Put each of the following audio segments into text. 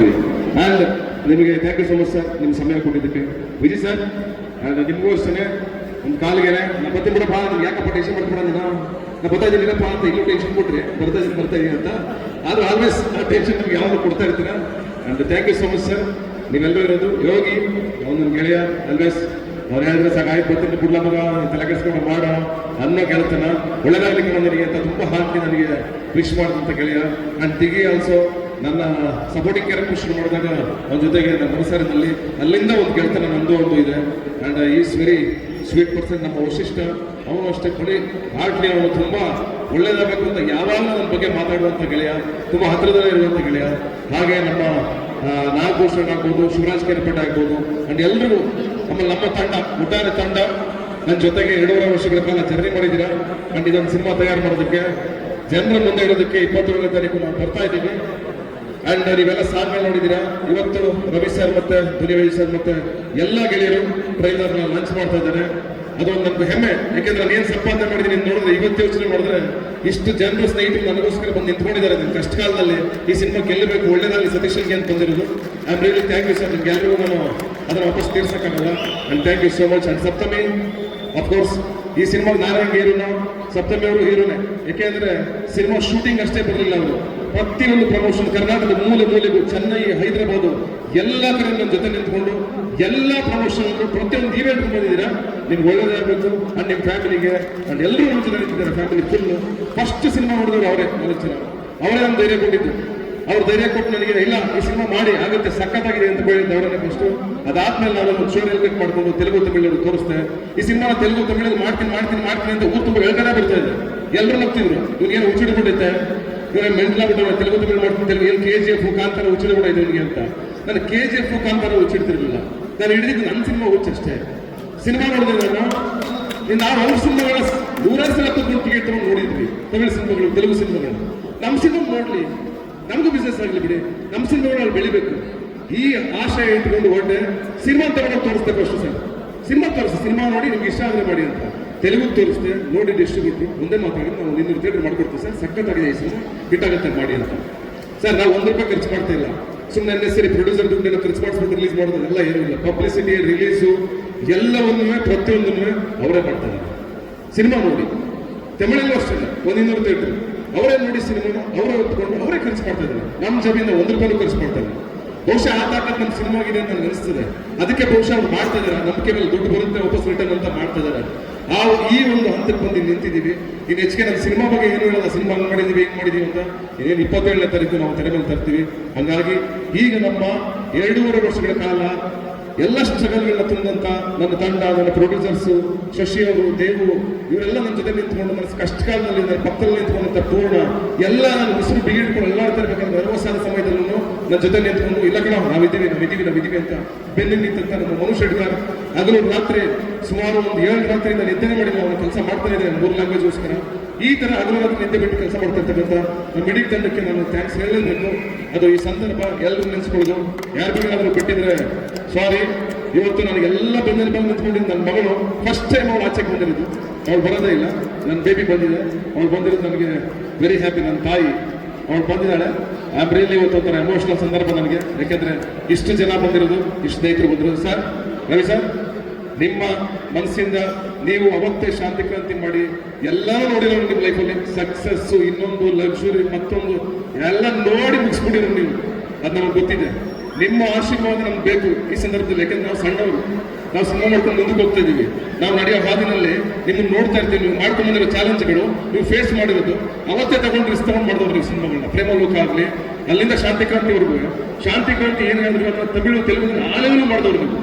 And ನಿಮಗೆ thank you so much sir, ನಿಮ್ಮ ಸಮಯ ಕೊಟ್ಟಿದ್ದಕ್ಕೆ. ವಿಜಯ್ ಸರ್ ಆ್ಯಂಡ್ ನಿಮಗೂ ಅಷ್ಟೇ ಒಂದು ಕಾಲಿಗೆ ನಾ ಬರ್ತೀನಿ ಬಿಡಪ್ಪ, ನಿಮ್ಗೆ ಯಾಕಪ್ಪ ಟೆನ್ಷನ್ ಮಾಡ್ಕೊಡ ನಾ ಬರ್ತಾ ಇದ್ದೀನಿಲ್ಲಪ್ಪ ಅಂತ ಇನ್ನೂ ಟೆನ್ಷನ್ ಕೊಟ್ರಿ ಬರ್ತಾ ಇದ್ದೀನಿ ಅಂತ. ಆದರೂ ಆಲ್ವೇಸ್ ಆ ಟೆನ್ಷನ್ ನಿಮ್ಗೆ ಯಾವಾಗ ಕೊಡ್ತಾ ಇರ್ತೀರಾ. And thank you so much sir. ನೀವೆಲ್ಲರೂ ಇರೋದು ಯೋಗಿ ಅವ್ನು ನನ್ನ ಗೆಳೆಯ ಆಲ್ವೇಸ್ ಅವ್ರು ಹೇಳಿದ್ರೆ ಸಾಕಾಯ್ತು ಬರ್ತೀನಿ ಬಿಡ್ಲ ಮಗ ತಲೆ ಕೆಡಿಸ್ಕೊಂಡು ಮಾಡೋ ಅನ್ನೋ ಗೆಳತನ ಒಳ್ಳೆದಾಗಲಿಕ್ಕೆ ನನಗೆ ಅಂತ ತುಂಬ ಹಾಕಿ ನನಗೆ ವಿಶ್ ಮಾಡಿದಂಥ ಗೆಳೆಯ. ಆ್ಯಂಡ್ ದಿಗಿ ಆಲ್ಸೋ ನನ್ನ ಸಪೋರ್ಟಿಂಗ್ ಕ್ಯಾರೆಕ್ಟರ್ ಶುರು ಮಾಡಿದಾಗ ಅವನ ಜೊತೆಗೆ ನನ್ನ ಮನಸ್ಸಾರಿನಲ್ಲಿ ಅಲ್ಲಿಂದ ಒಂದು ಗೆಳತನ ನಂದು ಒಂದು ಇದೆ. And is very sweet person. ನಮ್ಮ ವಶಿಷ್ಠ ಅವನು ಅಷ್ಟೇ ಕೊಡಿ ಆಡ್ಲಿ, ಅವನು ತುಂಬ ಒಳ್ಳೇದಾಗಬೇಕು ಅಂತ ಯಾವಾಗಲೂ ನನ್ನ ಬಗ್ಗೆ ಮಾತಾಡುವಂಥ ಗೆಳೆಯ, ತುಂಬ ಹತ್ತಿರದಲ್ಲೇ ಇರುವಂಥ ಗೆಳೆಯ. ಹಾಗೆ ನಮ್ಮ ನಾಗಭೂಷಣ್ ಆಗ್ಬೋದು, ಶಿವರಾಜ್ ಕೆರೆಪೇಟೆ ಆಗ್ಬೋದು, ಆ್ಯಂಡ್ ಎಲ್ಲರಿಗೂ ನಮ್ಮ ತಂಡ ಒಟ್ಟಾರೆ ತಂಡ ನನ್ನ ಜೊತೆಗೆ 2.5 ವರ್ಷಗಳ ಕಾಲ ಜರ್ನಿ ಮಾಡಿದ್ದೀರಾ. ಆ್ಯಂಡ್ ಇದೊಂದು ಸಿನಿಮಾ ತಯಾರು ಮಾಡೋದಕ್ಕೆ ಜನರ ಮುಂದೆ ಇಡೋದಕ್ಕೆ 27ನೇ ತಾರೀಕು ನಾವು ಬರ್ತಾ ಇದ್ದೀವಿ. ಆ್ಯಂಡ್ ನೀವೆಲ್ಲ ಸಾಂಗ್ಗಳು ನೋಡಿದ್ದೀರಾ. ಇವತ್ತು ರವಿ ಸರ್ ಮತ್ತೆ ಧ್ವನಿವೇಶ್ ಸರ್ ಮತ್ತೆ ಎಲ್ಲ ಗೆಳೆಯರು ಟ್ರೈಲರ್ನ ಲಾಂಚ್ ಮಾಡ್ತಾ ಇದ್ದಾರೆ. ಅದೊಂದು ನಮ್ಗೆ ಹೆಮ್ಮೆ, ಯಾಕೆಂದ್ರೆ ನಾನು ಏನು ಸಂಪಾದನೆ ಮಾಡಿದ್ದೀನಿ ನೋಡಿದ್ರೆ ಇವತ್ತು ಯೋಚನೆ ಮಾಡಿದ್ರೆ ಇಷ್ಟು ಜನರು ಸ್ನೇಹಿತರು ನನಗೋಸ್ಕರ ಬಂದು ನಿಂತ್ಕೊಂಡಿದ್ದಾರೆ. ನನ್ನ ಕಷ್ಟ ಕಾಲದಲ್ಲಿ ಈ ಸಿನಿಮಾ ಗೆಲ್ಲಬೇಕು, ಒಳ್ಳೇದಾಗಲಿ ಸತೀಶನ್ಗೆ ಅಂತ ಬಂದಿರೋದು. I am really thank you sir. ನಿಮ್ಗೆ ಎಲ್ಲರಿಗೂ ನಾನು ಅದನ್ನು ವಾಪಸ್ ತೀರ್ಸಕ್ಕಾಗಲ್ಲ. And thank you so much. And Saptami of course ಈ ಸಿನಿಮಾಗೆ ನಾರಾಯಣ್ ಹೀರೋನ, ಸಪ್ತಮಿ ಅವರು ಹೀರೋನೇ. ಯಾಕೆಂದ್ರೆ ಸಿನಿಮಾ ಶೂಟಿಂಗ್ ಅಷ್ಟೇ ಬರಲಿಲ್ಲ ಅವರು, ಪ್ರತಿಯೊಂದು ಪ್ರಮೋಷನ್ ಕರ್ನಾಟಕದ ಮೂಲೆ ಮೂಲೆಗೂ, ಚೆನ್ನೈ, ಹೈದರಾಬಾದು ಎಲ್ಲ ಕಡೆ ನನ್ನ ಜೊತೆ ನಿಂತ್ಕೊಂಡು ಎಲ್ಲ ಪ್ರಮೋಷನ್ ಪ್ರತಿಯೊಂದು ಈವೆಂಟ್ ಬಂದಿದ್ದೀರಾ. ನಿಮ್ಗೆ ಒಳ್ಳೇದಾಗಬೇಕು ಅಂಡ್ ನಿಮ್ಮ ಫ್ಯಾಮಿಲಿಗೆ ಅಂಡ್ ಎಲ್ಲರೂ ನಮ್ಮ ಜೊತೆ ನಿಂತಿದ್ದಾರೆ. ಫ್ಯಾಮಿಲಿ ಫುಲ್ ಫಸ್ಟ್ ಸಿನಿಮಾ ನೋಡಿದವರು ಅವರೇ, 4 ಜನ ಅವರೇ ನಮ್ಮ ಧೈರ್ಯ ಕೊಟ್ಟಿದ್ದು. ಅವ್ರು ಧೈರ್ಯ ಕೊಟ್ಟು ನನಗೆ ಇಲ್ಲ ಈ ಸಿನಿಮಾ ಮಾಡಿ ಆಗುತ್ತೆ ಸಖತ್ತಾಗಿದೆ ಅಂತ ಹೇಳಿದ್ದು ಅವರೇ ಫಸ್ಟು. ಅದಾದ್ಮೇಲೆ ನಾನು ಒಂದು ಶೋ ಎಲ್ಕಟ್ ಮಾಡ್ಕೊಂಡು ತೆಲುಗು ತಮಿಳು ತೋರಿಸ್ದೆ. ಈ ಸಿನಿಮಾ ತೆಲುಗು ತಮಿಳು ಮಾಡ್ತೀನಿ ಅಂತ ಊರು ತುಂಬ ಹೇಳ್ತಾನೆ ಬರ್ತಾ ಇದೆ. ಎಲ್ಲರೂ ನಗ್ತಿದ್ರು, ಇವ್ನಿಗೇನು ಹುಚ್ಚಿಡ್ಕೊಂಡಿದ್ದೆ, ಇವಾಗ ಮೆಂಟ್ಲಾಗ್ಬಿಟ್ಟು ತೆಲುಗು ತಮಿಳು ಮಾಡ್ತೀನಿ, ತೆಲುಗು ಏನು KGF ಕಾಂತಾರ ಹುಚ್ಚಿಡ್ಬಿಡ ಇದೆ ಇವನಿಗೆ ಅಂತ. ನಾನು KGF ಕಾಂತಾರ ಹುಚ್ಚಿಡ್ತಿರ್ಲಿಲ್ಲ. ನಾನು ಹಿಡಿದಿದ್ದು ನನ್ನ ಸಿನಿಮಾ ಹುಚ್ಚಷ್ಟೇ. ಸಿನಿಮಾ ನೋಡಿದ್ರೆ ನಾವು ಅವ್ರ ಸಿನಿಮಾಗಳ 100 ಸಲ ಕೂತ್ಕೊಂಡು ಟಿಕೆಟ್ ತಗೊಂಡು ನೋಡಿದ್ವಿ. ತಮಿಳು ಸಿನಿಮಾಗಳು, ತೆಲುಗು ಸಿನಿಮಾಗಳು. ನಮ್ಮ ಸಿನಿಮಾ ನೋಡ್ಲಿ, ನಮಗೂ ಬಿಸ್ನೆಸ್ ಆಗಲಿ ಬಿಡಿ, ನಮ್ಮ ಸಿನಿಮಾಗಳು ಬೆಳಿಬೇಕು ಈ ಆಶಯ ಇಟ್ಕೊಂಡು ಹೊರಟೆ. ಸಿನಿಮಾ ತಗೊಂಡು ತೋರಿಸ್ದೆ ಫಸ್ಟ್ ಸರ್. ಸಿನಿಮಾ ತೋರಿಸಿ, ಸಿನಿಮಾ ನೋಡಿ ನಿಮ್ಗೆ ಇಷ್ಟ ಆದರೆ ಮಾಡಿ ಅಂತ ತೆಲುಗು ತೋರಿಸ್ದೆ. ನೋಡಿ ಡಿಸ್ಟ್ರಿಬ್ಯೂಟ್ರು ಮುಂದೆ ಮಾತಾಡಿ ನಾವು 200 ಥಿಯೇಟರ್ ಮಾಡ್ಕೊಡ್ತೀವಿ ಸರ್, ಸಖತ್ತಾಗಿದೆ ಈ ಸಿನಿಮಾ, ಹಿಟ್ಟಾಗುತ್ತೆ ಮಾಡಿ ಅಂತ. ಸರ್ ನಾವು 1 ರೂಪಾಯಿ ಖರ್ಚು ಮಾಡ್ತಾ ಇಲ್ಲ, ಸುಮ್ಮನೆ ಅನ್ನೆಸರಿ ಪ್ರೊಡ್ಯೂಸರ್ ದುಡ್ಡನ್ನು ಖರ್ಚು ಮಾಡಿಸ್ಬಿಟ್ಟು ರಿಲೀಸ್ ಮಾಡೋದೆಲ್ಲ ಏನೂ ಇಲ್ಲ. ಪಬ್ಲಿಸಿಟಿ, ರಿಲೀಸು ಎಲ್ಲವನ್ನೂ ಪ್ರತಿಯೊಂದನ್ನು ಅವರೇ ಮಾಡ್ತಾರೆ. ಸಿನಿಮಾ ನೋಡಿ, ತಮಿಳಲ್ಲೂ ಅಷ್ಟೇ 100 ಥಿಯೇಟರ್ ಅವರೇ ನೋಡಿ ಸಿನಿಮಾನ ಅವರೇ ಹೊತ್ಕೊಂಡು ಅವರೇ ಖರ್ಚು ಮಾಡ್ತಾ ಇದ್ದಾರೆ. ನಮ್ಮ ಜಮೀನ 1 ರೂಪಾಯಿನೂ ಖರ್ಚು ಮಾಡ್ತಾ ಇದ್ದಾರೆ. ಬಹುಶಃ ಆ ತಾಕತ್ ನಮ್ಮ ಸಿನಿಮಾಗಿದೆ ಅಂತ ನನಗೆ ಅನಿಸ್ತದೆ. ಅದಕ್ಕೆ ಬಹುಶಃ ಅವ್ರು ಮಾಡ್ತಾ ಇದ್ದಾರೆ, ನಂಬಿಕೆ ಮೇಲೆ ದುಡ್ಡು ಬರುತ್ತೆ ವಾಪಸ್ ರಿಟರ್ನ್ ಅಂತ ಮಾಡ್ತಾ ಇದ್ದಾರೆ. ಈ ಒಂದು ಹಂತಕ್ಕೆ ಬಂದು ನಿಂತಿದ್ದೀವಿ. ಇನ್ನು ಹೆಚ್ಚಿಗೆ ನಮ್ಮ ಸಿನಿಮಾ ಬಗ್ಗೆ ಏನು ಹೇಳೋಲ್ಲ, ಸಿನಿಮಾ ಹಂಗೆ ಮಾಡಿದ್ದೀವಿ ಹಿಂಗೆ ಮಾಡಿದ್ದೀವಿ ಅಂತ. ಇನ್ನೇನು 27ನೇ ತಾರೀಕು ನಾವು ತೆರೆ ಮೇಲೆ ತರ್ತೀವಿ. ಹಾಗಾಗಿ ಈಗ ನಮ್ಮ 2.5 ವರ್ಷಗಳ ಕಾಲ ಎಲ್ಲ ಸ್ಟ್ರಗಲ್ಗಳನ್ನ ತುಂಬಿದಂಥ ನನ್ನ ತಂಡ, ನನ್ನ ಪ್ರೊಡ್ಯೂಸರ್ಸು, ಶಶಿ ಅವರು, ದೇವು, ಇವರೆಲ್ಲ ನನ್ನ ಜೊತೆ ನಿಂತ್ಕೊಂಡು ನನ್ನ ಕಷ್ಟ ಕಾಲದಲ್ಲಿ ನನ್ನ ಪಕ್ಕದಲ್ಲಿ ನಿಂತ್ಕೊಂಡಂಥ ಪೂರ್ಣ ಎಲ್ಲ ನಾನು ಉಸಿರು ಬಿಗಿಡ್ಕೊಂಡು ಎಲ್ಲ ಇರ್ಬೇಕಂದ್ರೆ ನೆರವಸಾದ ಸಮಯದಲ್ಲೂ ನನ್ನ ಜೊತೆ ನಿಂತ್ಕೊಂಡು ಇಲ್ಲ ಕಣ ನಾವಿದ್ದೀವಿ ಅಂತ ಬೆನ್ನಿ ನಿಂತಂತ ನಮ್ಮ ಮನು ಶೆಟ್ಗಾರ್ ಹಗಲು ರಾತ್ರಿ ಸುಮಾರು ಒಂದು 7 ರಾತ್ರಿಯಿಂದ ನಿದ್ದೆ ಮಾಡಿ ನಾವು ಕೆಲಸ ಮಾಡ್ತಾನೆ ಇದ್ದೇನೆ 3 ಲ್ಯಾಂಗ್ವೇಜ್ಗೋಸ್ಕರ. ಈ ಥರ ಹಗಲು ರಾತ್ರಿ ನಿದ್ದೆ ಬಿಟ್ಟು ಕೆಲಸ ಮಾಡ್ತಾ ಇರ್ತಕ್ಕಂಥ ನಮ್ಮ ಇಡೀ ತಂಡಕ್ಕೆ ನಾನು ಥ್ಯಾಂಕ್ಸ್ ಹೇಳಲೇಬೇಕು. ಅದು ಈ ಸಂದರ್ಭ ಎಲ್ಲರೂ ನೆನೆಸ್ಕೊಳ್ಳೋದು. ಯಾರು ಬೇಕಾದರೂ ಬಿಟ್ಟಿದ್ರೆ ಸಾರಿ. ಇವತ್ತು ನನಗೆಲ್ಲ ಬೆನ್ನಲ್ಲಿ ಬಂದು ನಿಂತ್ಕೊಂಡಿದ್ದು ನನ್ನ ಮಗಳು ಫಸ್ಟ್ ಟೈಮ್ ಅವಳು ಆಚೆಗೆ ಬಂದಿರೋದು. ಅವಳು ಬರೋದೇ ಇಲ್ಲ, ನನ್ನ ಬೇಬಿ ಬಂದಿದೆ. ಅವಳು ಬಂದಿರೋದು ನನಗೆ ವೆರಿ ಹ್ಯಾಪಿ. ನನ್ನ ತಾಯಿ ಅವಳು ಬಂದಿದ್ದಾಳೆ. ಐ ಆಮ್ ರಿಯಲಿ ಇವತ್ತು ಒಂಥರ ಎಮೋಷನಲ್ ಸಂದರ್ಭ ನನಗೆ. ಯಾಕೆಂದರೆ ಇಷ್ಟು ಜನ ಬಂದಿರೋದು, ಇಷ್ಟು ಸ್ನೇಹಿತರು ಬಂದಿರೋದು. ಸರ್, ರವಿ ಸರ್, ನಿಮ್ಮ ಮನಸ್ಸಿಂದ ನೀವು ಅವತ್ತೇ ಶಾಂತಿ ಕ್ರಾಂತಿ ಮಾಡಿ ಎಲ್ಲ ನೋಡಿರೋ ನಿಮ್ಮ ಲೈಫಲ್ಲಿ ಸಕ್ಸಸ್ಸು, ಇನ್ನೊಂದು ಲಕ್ಸುರಿ, ಮತ್ತೊಂದು ಎಲ್ಲ ನೋಡಿ ಮುಗಿಸ್ಬಿಟ್ಟಿರೋ ನೀವು. ಅದು ನಮಗೆ ಗೊತ್ತಿದೆ. ನಿಮ್ಮ ಆಶೀರ್ವಾದ ನಮ್ಗೆ ಬೇಕು ಈ ಸಂದರ್ಭದಲ್ಲಿ. ಯಾಕೆಂದ್ರೆ ನಾವು ಸಣ್ಣವರು, ನಾವು ಸಿನಿಮಾ ಮಾಡ್ಕೊಂಡು ಮುಂದಕ್ಕೆ ಹೋಗ್ತಾ ಇದ್ದೀವಿ. ನಾವು ನಡೆಯೋ ಹಾದಿನಲ್ಲಿ ನಿಮ್ಮನ್ನು ನೋಡ್ತಾ ಇರ್ತೀವಿ. ನೀವು ಮಾಡ್ಕೊಂಡು ಬಂದಿರೋ ಚಾಲೆಂಜ್ಗಳು ನೀವು ಫೇಸ್ ಮಾಡಿರೋದು ಅವತ್ತೇ ತಗೊಂಡು ರಿಸ್ಕ್ ತಗೊಂಡು ಮಾಡಿದವ್ರು ನೀವು ಸಿನಿಮಾಗಳನ್ನ. ಪ್ರೇಮಲೋಕ ಆಗಲಿ, ಅಲ್ಲಿಂದ ಶಾಂತಿ ಕ್ರಾಂತಿವರೆಗೂ. ಶಾಂತಿ ಕ್ರಾಂತಿ ಏನು ಹೇಳಿದ್ರು ತಮಿಳು, ತೆಲುಗು ಆಲೆಗಳು ಮಾಡಿದವ್ರು ನೀವು.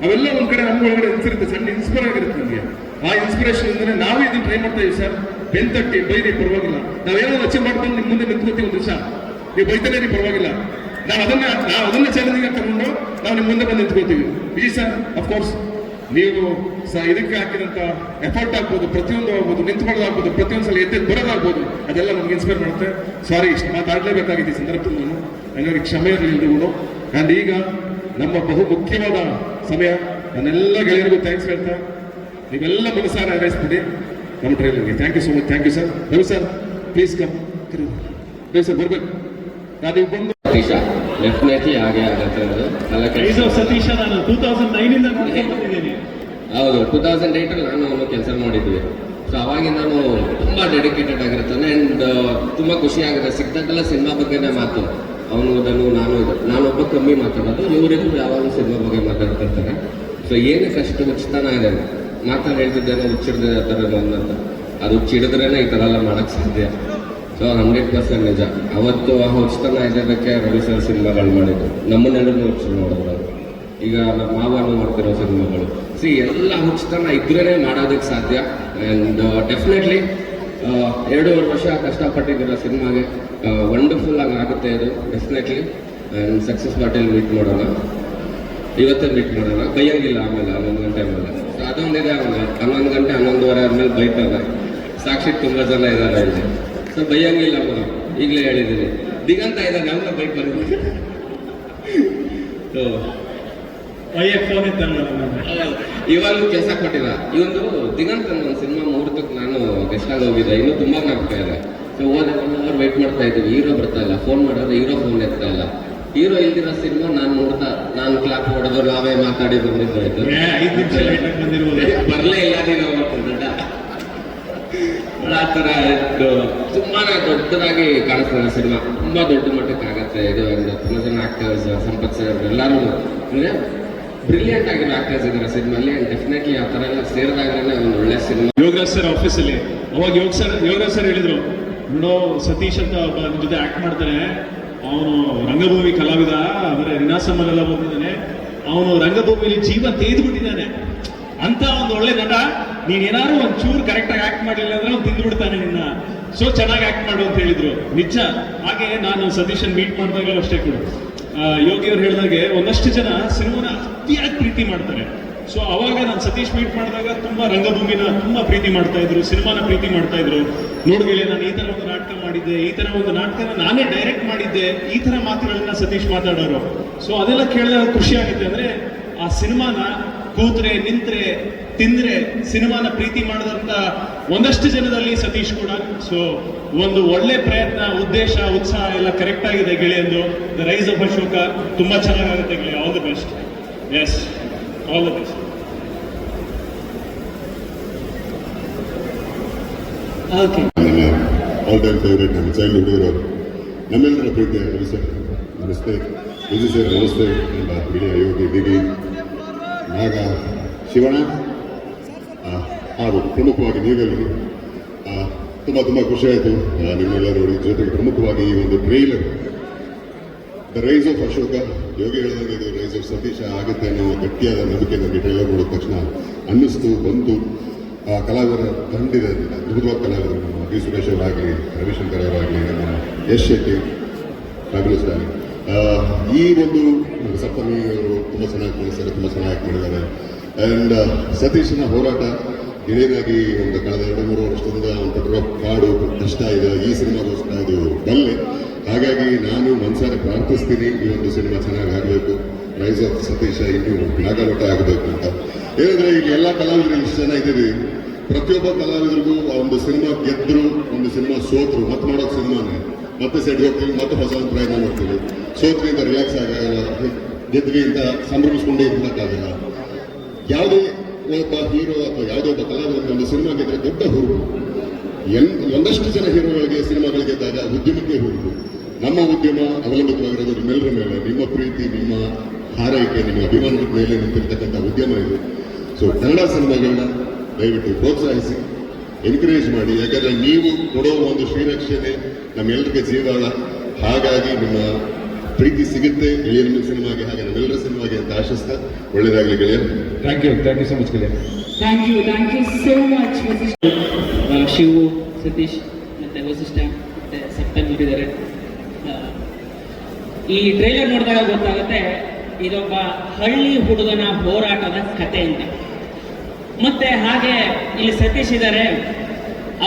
ಅವೆಲ್ಲ ಒಂದು ಕಡೆ ನಮ್ಮ ಒಳಗಡೆ ಅನಿಸಿರುತ್ತೆ, ಸಣ್ಣ ಇನ್ಸ್ಪೈರ್ ಆಗಿರುತ್ತೆ ನಮಗೆ. ಆ ಇನ್ಸ್ಪಿರೇಷನ್ ಅಂದರೆ ನಾವು ಇದನ್ನು ಟ್ರೈ ಮಾಡ್ತಾ ಇದ್ದೀವಿ ಸರ್. ಬೆಂತಟ್ಟಿ ಬೈರಿ ಪರವಾಗಿಲ್ಲ, ನಾವೇನೋ ಅಚೀವ್ ಮಾಡ್ಕೊಂಡು ನಿಮ್ಮ ಮುಂದೆ ನಿಂತ್ಕೋತೀವಿ. 1 ದಿವಸ ನೀವು ಬೈತಾನೆ ರೀ ಪರವಾಗಿಲ್ಲ, ನಾವು ಅದನ್ನ ಚಾಲೆಂಜಿಂಗ್ ತಗೊಂಡು ನಾವು ನಿಮ್ಮ ಮುಂದೆ ಬಂದು ನಿಂತ್ಕೋತೀವಿ. ವಿಜಯ್ ಸರ್, ಅಫ್ಕೋರ್ಸ್ ನೀವು ಇದಕ್ಕೆ ಹಾಕಿದಂಥ ಎಫರ್ಟ್ ಆಗ್ಬೋದು, ಪ್ರತಿಯೊಂದು ಆಗ್ಬೋದು, ನಿಂತ್ಕೊಳ್ಳೋದಾಗ್ಬೋದು, ಪ್ರತಿಯೊಂದು ಸಲ ಎದ್ದು ಬರೋದಾಗ್ಬೋದು, ಅದೆಲ್ಲ ನಮ್ಗೆ ಇನ್ಸ್ಪೈರ್ ಮಾಡುತ್ತೆ. ಸಾರಿ, ಇಷ್ಟು ಮಾತಾಡಲೇಬೇಕಾಗಿದೆ ಈ ಸಂದರ್ಭದಲ್ಲಿ. ನನಗೆ ಕ್ಷಮೆ ಇರಲಿಲ್ಲದೂ. ಆ್ಯಂಡ್ ಈಗ ನಮ್ಮ ಬಹು ಮುಖ್ಯವಾದ ಸಮಯ. ನನ್ನೆಲ್ಲ ಗೆಳೆಯರಿಗೂ ಥ್ಯಾಂಕ್ಸ್ ಹೇಳ್ತಾ ನೀವೆಲ್ಲ ಮನಸ್ಸಾರ ಹಾರೈಸ್ಬಿಡಿ ನಮ್ಮ ಟ್ರೈಲರ್ಗೆ. Thank you so much. Thank you sir. Ravi sir, please come. Ravi sir ಬರ್ಬೇಕು. ನೀವು ಬಂದು ಡೆಫಿನೆಟ್ಲಿ ಹಾಗೆ ಆಗತ್ತೆ ಅದು ರೈಸ್ ಆಫ್ ಸತೀಶ ನಾನು 2009 ಇಂದ ನೋಡ್ಕೊಂಡು ಬಂದಿದ್ದೀನಿ. ಹೌದು 2008 ನಾನು ಅವನು ಕೆಲಸ ಮಾಡಿದ್ವಿ. ಸೊ ಅವಾಗಿಂದ ನಾನು ತುಂಬ ಡೆಡಿಕೇಟೆಡ್ ಆಗಿರ್ತಾನೆ ಆ್ಯಂಡ್ ತುಂಬ ಖುಷಿ ಆಗುತ್ತೆ. ಸಿಕ್ತಾಗೆಲ್ಲ ಸಿನಿಮಾ ಬಗ್ಗೆನೇ ಮಾತು. ಅವನು ಇದನ್ನು ನಾನೊಬ್ಬ ಕಮ್ಮಿ ಮಾತಾಡೋದು, ಇವರಿಗೂ ಯಾವಾಗಲೂ ಸಿನಿಮಾ ಬಗ್ಗೆ ಮಾತಾಡ್ತಿರ್ತಾರೆ. ಸೊ ಏನಕ್ಕೆ ಅಷ್ಟು ಹುಚ್ಚತನ ಇದೆ, ಮಾತಾಡಿ ಹೇಳ್ತಿದ್ದೇನೆ ಹುಚ್ಚಿಡ್ದೆ ಆ ಥರ ಅಂತ. ಅದು ಹುಚ್ಚಿಡಿದ್ರೇ ಈ ಥರ ಎಲ್ಲ ಮಾಡೋಕ್ಕೆ ಸಾಧ್ಯ. ಸೊ 100% ನಿಜ. ಅವತ್ತು ಆ ಹುಚ್ಚತನ ಇದ್ದಕ್ಕೆ ರವಿ ಸರ್ ಸಿನಿಮಾಗಳು ಮಾಡಿದ್ದು, ನಮ್ಮನ್ನೆಲ್ಲರೂ ಹುಚ್ಚು ನೋಡೋದು. ಈಗ ನಮ್ಮ ಮಾವನು ಮಾಡ್ತಿರೋ ಸಿನಿಮಾಗಳು ಎಲ್ಲ ಹುಚ್ಚತನ ಇದ್ರೇ ಮಾಡೋದಕ್ಕೆ ಸಾಧ್ಯ. ಆ್ಯಂಡ್ ಡೆಫಿನೆಟ್ಲಿ 2.5 ವರ್ಷ ಕಷ್ಟಪಟ್ಟಿದ್ದೀರ ಸಿನಿಮಾಗೆ. ವಂಡರ್ಫುಲ್ ಆಗಿ ಆಗುತ್ತೆ ಇದು ಡೆಫಿನೆಟ್ಲಿ. ಆ್ಯಂಡ್ ಸಕ್ಸಸ್ ಪಾರ್ಟಿಯಲ್ಲಿ ಮೀಟ್ ಮಾಡೋಣ, ಇವತ್ತೇ ಮೀಟ್ ಮಾಡೋಣ. ಬೈಯಂಗಿಲ್ಲ ಆಮೇಲೆ 11 ಗಂಟೆ ಆಮೇಲೆ. ಸೊ ಅದೊಂದಿದೆ, ಆಮೇಲೆ 11 ಗಂಟೆ 11:30 ಆದ್ಮೇಲೆ ಬೈತಾರೆ. ಸಾಕ್ಷಿ ತುಂಬ ಜನ ಇದ್ದಾರೆ ಇಲ್ಲಿ. ಸೊ ಬೈಯಂಗಿಲ್ಲ ಅವನು, ಈಗಲೇ ಹೇಳಿದ್ದೀನಿ. ದಿಗಂತ ಇದ್ದಾನೆ, ಅವನ್ನ ಬೈಕ್ ಬಂದಿದ್ದೀನಿ. ಸೊ ಫೋನ್ ಇತ್ತಲ್ಲ ಇವಾಗಲೂ ಕೆಲಸ ಕೊಟ್ಟಿಲ್ಲ. ಇವೊಂದು ದಿಗಂತ ಒಂದು ಸಿನಿಮಾ ಮುಹೂರ್ತಕ್ಕೆ ನಾನು ಗೆಸ್ಟ್ ಆಗಿ ಹೋಗಿದ್ದೆ, ಇನ್ನೂ ತುಂಬ ಜ್ಞಾಪಕ ಇದೆ. ಸೊ ಹೋದೆ 1 hour ವೇಟ್ ಮಾಡ್ತಾ ಇದ್ದೀವಿ, ಹೀರೋ ಬರ್ತಾ ಇಲ್ಲ. ಫೋನ್ ಮಾಡಿದ್ರೆ ಹೀರೋ ಫೋನ್ ಎತ್ತಾ ಇಲ್ಲ. ಹೀರೋ ಇಲ್ದಿರೋ ಸಿನಿಮಾ ನಾನು ಕ್ಲಾಪ್ ಹೊಡೆದು ನಾವೇ ಮಾತಾಡಿ ಬಂದಿದ್ದು. ಬರಲೇ ಇಲ್ಲ ನೀನು ಆ ಥರ ತುಂಬಾ ದೊಡ್ಡದಾಗಿ ಕಾಣಿಸ್ತದೆ ಸಿನಿಮಾ. ತುಂಬ ದೊಡ್ಡ ಮಟ್ಟಕ್ಕೆ ಆಗುತ್ತೆ ಇದು. ತುಂಬ ಜನ ಆಕ್ಟರ್ಸ್, ಸಂಪತ್ ಸರ್ ಎಲ್ಲರೂ ಅಂದರೆ ಬ್ರಿಲಿಯಂಟ್ ಆಗಿರೋ ಆಕ್ಟರ್ಸ್ ಇದ್ದಾರೆ ಸಿನಿಮಾಲಿ. ಆ್ಯಂಡ್ ಡೆಫಿನೆಟ್ಲಿ ಆ ಥರ ಎಲ್ಲ ಸೇರಿದಾಗಲೇ ಒಂದು ಒಳ್ಳೆ ಸಿನಿಮಾ. ಯೋಗರಾಜ್ ಸರ್ ಆಫೀಸಲ್ಲಿ ಅವಾಗ ಯೋಗರಾಜ್ ಸರ್ ಹೇಳಿದ್ರು, ನೋಡೋ ಸತೀಶ್ ಅಂತ ಒಬ್ಬ ನಿಮ್ಮ ಜೊತೆ ಆಕ್ಟ್ ಮಾಡ್ತಾನೆ, ಅವನು ರಂಗಭೂಮಿ ಕಲಾವಿದ, ಅಂದರೆ ನಿನಾಸಮ್ಮನೆಲ್ಲ ಬಂದಿದ್ದಾನೆ, ಅವನು ರಂಗಭೂಮಿಲಿ ಜೀವ ತೆಗೆದುಬಿಟ್ಟಿದ್ದಾನೆ ಅಂತ ಒಂದು ಒಳ್ಳೆ ನಟ. ನೀನೇನಾದ್ರು ಒಂಚೂರು ಕರೆಕ್ಟಾಗಿ ಆಕ್ಟ್ ಮಾಡಲಿಲ್ಲ ಅಂದ್ರೆ ಅವ್ನು ತಿಂದ್ಬಿಡ್ತಾನೆ ನಿನ್ನ. ಸೊ ಚೆನ್ನಾಗಿ ಆಕ್ಟ್ ಮಾಡು ಅಂತ ಹೇಳಿದ್ರು, ನಿಜ. ಹಾಗೆ ನಾನು ಸತೀಶನ್ ಮೀಟ್ ಮಾಡಿದಾಗಲೂ ಅಷ್ಟೇ ಕೂಡ ಯೋಗಿ ಅವ್ರು ಹೇಳಿದಾಗೆ ಒಂದಷ್ಟು ಜನ ಸಿನಿಮಾನ ಅತಿಯಾಗಿ ಪ್ರೀತಿ ಮಾಡ್ತಾರೆ. ಸೊ ಅವಾಗ ನಾನು ಸತೀಶ್ ಮೀಟ್ ಮಾಡಿದಾಗ ತುಂಬ ರಂಗಭೂಮಿನ ತುಂಬ ಪ್ರೀತಿ ಮಾಡ್ತಾ ಇದ್ರು, ಸಿನಿಮಾನ ಪ್ರೀತಿ ಮಾಡ್ತಾ ಇದ್ರು. ನೋಡ್ಬೇಳೆ, ನಾನು ಈ ಥರ ಒಂದು ನಾಟಕ ಮಾಡಿದ್ದೆ, ಈ ಥರ ಒಂದು ನಾಟಕನ ನಾನೇ ಡೈರೆಕ್ಟ್ ಮಾಡಿದ್ದೆ, ಈ ಥರ ಮಾತುಗಳನ್ನ ಸತೀಶ್ ಮಾತಾಡೋರು. ಸೊ ಅದೆಲ್ಲ ಕೇಳಿದಾಗ ಖುಷಿ ಆಗುತ್ತೆ. ಅಂದರೆ ಆ ಸಿನಿಮಾನ ಕೂತ್ರೆ ನಿಂತ್ರೆ ತಿಂದ್ರೆ ಸಿನಿಮಾನ ಪ್ರೀತಿ ಮಾಡಿದಂಥ ಒಂದಷ್ಟು ಜನದಲ್ಲಿ ಸತೀಶ್ ಕೂಡ. ಸೊ ಒಂದು ಒಳ್ಳೆ ಪ್ರಯತ್ನ, ಉದ್ದೇಶ, ಉತ್ಸಾಹ ಎಲ್ಲ ಕರೆಕ್ಟ್ ಆಗಿದೆ ಗೆಳೆಯಂದು. ದ ರೈಸ್ ಆಫ್ ಅಶೋಕ ತುಂಬ ಚೆನ್ನಾಗಾಗುತ್ತೆ ಗೆಳೆಯ. All the best. Yes, all the best. Okay, ನನ್ನ ಆಲ್ ಟೈಮ್ ಫೇವ್ರೇಟ್, ನಮ್ಮ ಚೈಲ್ಡ್ಹುಡ್ ಹೀರೋ, ನಮ್ಮೆಲ್ಲರ ಪ್ರೀತಿಯ ರವಿ ಸರ್ ನಮಸ್ತೆ. ವಿಜಯ್ ಸರ್ ನಮಸ್ತೆ. ನಮ್ಮ ಗೆಳೆಯ ಯೋಗಿ ದಿಗಿ ನಾಗ ಶಿವಣ್ಣ ಹಾಗೂ ಪ್ರಮುಖವಾಗಿ ನೀವೆಲ್ಲರೂ ತುಂಬ ಖುಷಿ ಆಯಿತು ನಿಮ್ಮೆಲ್ಲರೂ ಜೊತೆಗೆ. ಪ್ರಮುಖವಾಗಿ ಈ ಒಂದು trailer the rise of Ashoka, Yogi ಹೇಳಿದಂಗೆ ಇದು ರೈಸ್ ಆಫ್ ಸತೀಶ ಆಗುತ್ತೆ ಅನ್ನೋ ಗಟ್ಟಿಯಾದ ನಂಬಿಕೆ ನನಗೆ ಟ್ರೈಲರ್ ನೋಡಿದ ತಕ್ಷಣ ಅನ್ನಿಸ್ತು, ಬಂತು. ಕಲಾವಿದರ ತಂಡಿದೆ, ಅದ್ಭುತವಾದ ಕಲಾವಿದರು, ನಮ್ಮ ವಿ ಸುರೇಶ್ ಅವರಾಗಲಿ, ರವಿಶಂಕರ್ ಅವರಾಗಲಿ, ನಮ್ಮ ಯಶ್ ಶೆಟ್ಟಿ, ಫ್ಯಾಬ್ಯುಲಸ್ ಡಾರ್ಲಿಂಗ್. ಈ ಒಂದು ಸಪ್ತಮಿ ಅವರು ತುಂಬ ಚೆನ್ನಾಗಿ ಮಾಡಿದ್ದಾರೆ, ತುಂಬ ಚೆನ್ನಾಗಿ ಮಾಡಿದ್ದಾರೆ. ಆ್ಯಂಡ್ ಸತೀಶನ ಹೋರಾಟ ಗೆಳೆಯನಾಗಿ ಒಂದು ಕಳೆದ 2-3 ವರ್ಷದಿಂದ ಅವನು ಪಟ್ಟಿರೋ ಕಾಡು ಕಷ್ಟ ಇದೆ. ಈ ಸಿನಿಮಾಗೋಸ್ಕರ ಇದು ಬಲ್ಲೆ. ಹಾಗಾಗಿ ನಾನು ಮನಸಾರೆ ಪ್ರಾರ್ಥಿಸ್ತೀನಿ ಈ ಒಂದು ಸಿನಿಮಾ ಚೆನ್ನಾಗಿ ಆಗಬೇಕು, ರೈಸ್ ಆಫ್ ಸತೀಶ ಇನ್ನೂ ನಾಗಮಟ್ಟ ಆಗಬೇಕು ಅಂತ. ಏನಂದರೆ ಈಗ ಎಲ್ಲ ಕಲಾವಿದರು ಇಷ್ಟು ಜನ ಇದ್ದೀವಿ, ಪ್ರತಿಯೊಬ್ಬ ಕಲಾವಿದರಿಗೂ ಆ ಒಂದು ಸಿನಿಮಾ ಗೆದ್ದರು, ಒಂದು ಸಿನಿಮಾ ಸೋತರು, ಮತ್ತೆ ಮಾಡೋದು ಸಿನಿಮಾನೇ, ಮತ್ತೆ ಸೆಟ್ ಹೋಗ್ತೀವಿ, ಮತ್ತೆ ಹೊಸ ಒಂದು ಪ್ರಯತ್ನ ಮಾಡ್ತೀವಿ. ಸೋತ್ರಿಂದ ರಿಲ್ಯಾಕ್ಸ್ ಆಗಲ್ಲ, ಗೆದ್ವಿ ಅಂತ ಸಂಭ್ರಮಿಸ್ಕೊಂಡೇ ಇರಲಿಕ್ಕಾಗಲ್ಲ. ಯಾವುದೇ ಒಬ್ಬ ಹೀರೋ ಅಥವಾ ಯಾವುದೇ ಒಬ್ಬ ಕಲಾವಿದ ಒಂದು ಸಿನಿಮಾ ಗೆದ್ದರೆ ದೊಡ್ಡ ಹುರುಪು. ಒಂದಷ್ಟು ಜನ ಹೀರೋಗಳಿಗೆ ಸಿನಿಮಾಗಳು ಗೆದ್ದಾಗ ಉದ್ಯಮಕ್ಕೆ ಹುರುಪು. ನಮ್ಮ ಉದ್ಯಮ ಅವಲಂಬಿತವಾಗಿರೋದು ನಿಮ್ಮೆಲ್ಲರ ಮೇಲೆ, ನಿಮ್ಮ ಪ್ರೀತಿ, ನಿಮ್ಮ ಹಾರೈಕೆ, ನಿಮ್ಮ ಅಭಿಮಾನದ ಮೇಲೆ ನಿಂತಿರ್ತಕ್ಕಂಥ ಉದ್ಯಮ ಇದು. ಸೊ ಕನ್ನಡ ಸಿನಿಮಾಗಳನ್ನ ದಯವಿಟ್ಟು ಪ್ರೋತ್ಸಾಹಿಸಿ, ಎನ್ಕರೇಜ್ ಮಾಡಿ. ಯಾಕಂದರೆ ನೀವು ಕೊಡೋ ಒಂದು ಶ್ರೀರಕ್ಷಣೆ ನಮ್ಮೆಲ್ಲರಿಗೆ ಜೀವಾಳ. ಹಾಗಾಗಿ ನಿಮ್ಮ ಪ್ರೀತಿ ಸಿಗುತ್ತೆ ಗೆಳೆಯರ ಸಿನಿಮಾಗೆ, ಹಾಗೆ ನಮ್ಮೆಲ್ಲರ ಸಿನಿಮಾಗೆ ಅಂತ ಆಶಿಸ್ತಾ ಒಳ್ಳೆಯದಾಗಲಿ ಗೆಳೆಯ. ಥ್ಯಾಂಕ್ ಯು ಸೊ ಮಚ್ ಗೆಳೆಯ. Thank you so much Shivu, Satish ಮತ್ತು ವಸಿಷ್ಠ ಮತ್ತು ಸಪ್ತಮ್ ಇದ್ದಾರೆ. ಈ ಟ್ರೈಲರ್ ನೋಡಿದಾಗ ಗೊತ್ತಾಗುತ್ತೆ ಇದೊಬ್ಬ ಹಳ್ಳಿ ಹುಡುಗನ ಹೋರಾಟದ ಕತೆ ಅಂತ. ಮತ್ತೆ ಹಾಗೆ ಇಲ್ಲಿ ಸತೀಶ್ ಇದ್ದಾರೆ,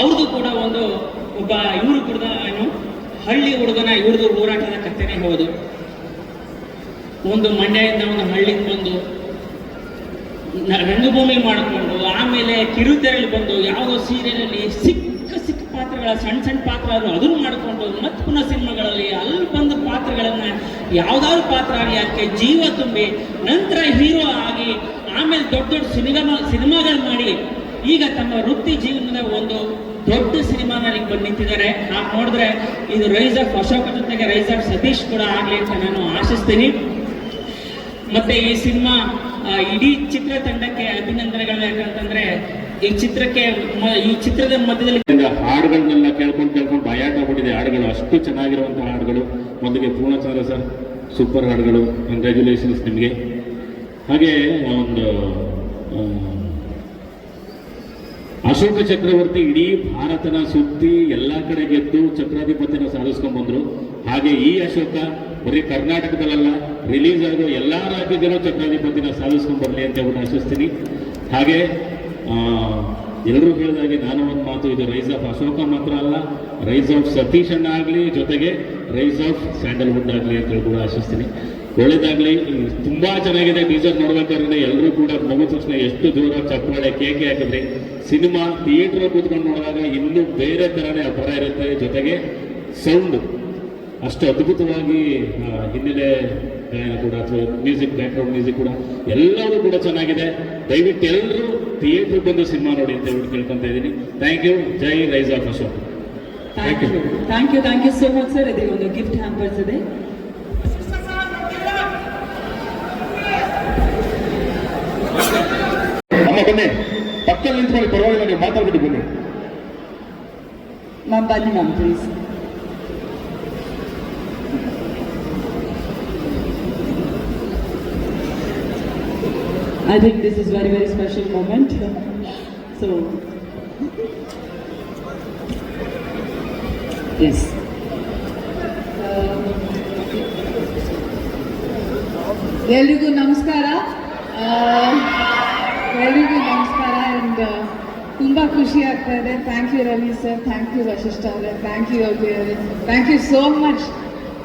ಅವ್ರದ್ದು ಕೂಡ ಒಬ್ಬ ಇವರು ಕೂಡ ಏನು ಹಳ್ಳಿ ಹುಡುಗನ ಇವ್ರದ್ದು ಹೋರಾಟದ ಕಥೆನೇ ಹೌದು. ಒಂದು ಮಂಡ್ಯದಿಂದ ಒಂದು ಹಳ್ಳಿಗೆ ಬಂದು ರಂಗಭೂಮಿ ಮಾಡಿಕೊಂಡು ಆಮೇಲೆ ಕಿರುತೆರೆಯಲ್ಲಿ ಬಂದು ಯಾವುದೋ ಸೀರಿಯಲಲ್ಲಿ ಸಿಕ್ಕ ಪಾತ್ರಗಳ ಸಣ್ಣ ಪಾತ್ರ ಅದನ್ನು ಮಾಡಿಕೊಂಡು ಮತ್ತೆ ಅಪ್ಪನ ಸಿನಿಮಾಗಳಲ್ಲಿ ಅಲ್ಲಿ ಬಂದ ಪಾತ್ರಗಳನ್ನ ಯಾವ್ದಾದ್ರು ಪಾತ್ರ ಆಗಲಿ ಅದಕ್ಕೆ ಜೀವ ತುಂಬಿ ನಂತರ ಹೀರೋ ಆಗಿ ಆಮೇಲೆ ದೊಡ್ಡ ದೊಡ್ಡ ಸಿನಿಮಾಗಳು ಮಾಡಿ ಈಗ ತಮ್ಮ ವೃತ್ತಿ ಜೀವನದ ಒಂದು ದೊಡ್ಡ ಸಿನಿಮಾನಲ್ಲಿ ಬಂದು ನಿಂತಿದ್ದಾರೆ. ನಾವು ನೋಡಿದ್ರೆ ಇದು ರೈಸ್ ಆಫ್ ಅಶೋಕ ಜೊತೆಗೆ ರೈಸ್ ಆಫ್ ಸತೀಶ್ ಕೂಡ ಆಗಲಿ ಅಂತ ನಾನು ಆಶಿಸ್ತೀನಿ. ಮತ್ತೆ ಈ ಸಿನಿಮಾ ಇಡೀ ಚಿತ್ರತಂಡಕ್ಕೆ ಅಭಿನಂದನೆಗಳು. ಯಾಕಂತಂದ್ರೆ ಈ ಚಿತ್ರದ ಮಧ್ಯದಲ್ಲಿ ಹಾಡುಗಳನ್ನೆಲ್ಲ ಕೇಳ್ಕೊಂಡು ಭಯಾಟಾಗ್ಬಿಟ್ಟಿದೆ. ಹಾಡುಗಳು ಅಷ್ಟು ಚೆನ್ನಾಗಿರುವಂತಹ ಹಾಡುಗಳು. ಮೊದಲಿಗೆ ಪೂರ್ಣಚಂದ್ರ ಸರ್ ಸೂಪರ್ ಹಾಡುಗಳು, ಕಂಗ್ರ್ಯಾಚುಲೇಷನ್ಸ್ ನಿಮಗೆ. ಹಾಗೆ ಒಂದು ಅಶೋಕ ಚಕ್ರವರ್ತಿ ಇಡೀ ಭಾರತನ ಸುತ್ತಿ ಎಲ್ಲ ಕಡೆ ಗೆದ್ದು ಚಕ್ರಾಧಿಪತಿನ ಸಾಧಿಸ್ಕೊಂಡ್ ಬಂದ್ರು. ಹಾಗೆ ಈ ಅಶೋಕ ಬರೀ ಕರ್ನಾಟಕದಲ್ಲ, ರಿಲೀಸ್ ಆಗೋ ಎಲ್ಲ ರಾಜ್ಯದಲ್ಲೂ ಚಕ್ರಾಧಿಪತಿನ ಸಾಧಿಸ್ಕೊಂಡ್ ಬರಲಿ ಅಂತ ಹೇಳ್ಬಿಟ್ಟು ಆಶಿಸ್ತೀನಿ. ಹಾಗೆ ಎಲ್ಲರೂ ಹೇಳಿದಾಗೆ ನಾನು ಒಂದು ಮಾತು, ಇದು ರೈಸ್ ಆಫ್ ಅಶೋಕ ಮಾತ್ರ ಅಲ್ಲ, ರೈಸ್ ಆಫ್ ಸತೀಶ್ ಅಣ್ಣ ಆಗಲಿ, ಜೊತೆಗೆ ರೈಸ್ ಆಫ್ ಸ್ಯಾಂಡಲ್ವುಡ್ ಆಗಲಿ ಅಂತ ಹೇಳಿ ಕೂಡ ಆಶಿಸ್ತೀನಿ. ಒಳ್ಳೇದಾಗ್ಲಿ. ತುಂಬಾ ಚೆನ್ನಾಗಿದೆ. ಟೀಸರ್ ನೋಡ್ಬೇಕಾದ್ರೆ ಎಲ್ಲರೂ ಕೂಡ ಮುಗಿದ ತಕ್ಷಣ ಎಷ್ಟು ಜೋರಾಗಿ ಚಪ್ಪಾಳೆ ಕೇಕೆ ಹಾಕಿದ್ರಿ. ಸಿನಿಮಾ ಥಿಯೇಟರ್ ಕೂತ್ಕೊಂಡು ನೋಡಿದಾಗ ಇನ್ನೂ ಬೇರೆ ಥರನೇ ಅಬ್ಬರ ಇರುತ್ತೆ. ಜೊತೆಗೆ ಸೌಂಡ್ ಅಷ್ಟು ಅದ್ಭುತವಾಗಿ ಹಿನ್ನೆಲೆ ಗಾಯನ ಕೂಡ ಅಥವಾ ಮ್ಯೂಸಿಕ್, ಬ್ಯಾಕ್ಗ್ರೌಂಡ್ ಮ್ಯೂಸಿಕ್ ಕೂಡ ಎಲ್ಲವೂ ಕೂಡ ಚೆನ್ನಾಗಿದೆ. ದಯವಿಟ್ಟು ಎಲ್ಲರೂ ಥಿಯೇಟರ್ ಬಂದು ಸಿನಿಮಾ ನೋಡಿ ಅಂತ ಹೇಳಿ ಕೇಳ್ಕೊಂತ ಇದ್ದೀನಿ. Thank you. ಜೈ rise of Ashok. Thank you so much sir. ಇದೀಗ ಒಂದು ಗಿಫ್ಟ್ ಹ್ಯಾಂಪರ್ಸ್ ಇದೆ. ಅಮ್ಮ ಬನ್ನಿ, ಪಕ್ಕದಲ್ಲಿ ನಿಂತ್ಕೊಳ್ಳಿ, ಪರವಾಗಿಲ್ಲ, ನೀವು ಮಾತಾಡ್ಬಿಟ್ಟು ಬನ್ನಿ. ಮ್ಯಾಮ್ ಬನ್ನಿ ma'am please. I think this is very, very special moment. So, yes. ಎಲ್ರಿಗೂ ನಮಸ್ಕಾರ. ಆ್ಯಂಡ್ ತುಂಬ ಖುಷಿ ಆಗ್ತಾ ಇದೆ. Thank you Ravi sir, thank you Vasishta ಅವರೇ, ಥ್ಯಾಂಕ್ ಯು ಯೋಗಿ ಅವರೇ, thank you so much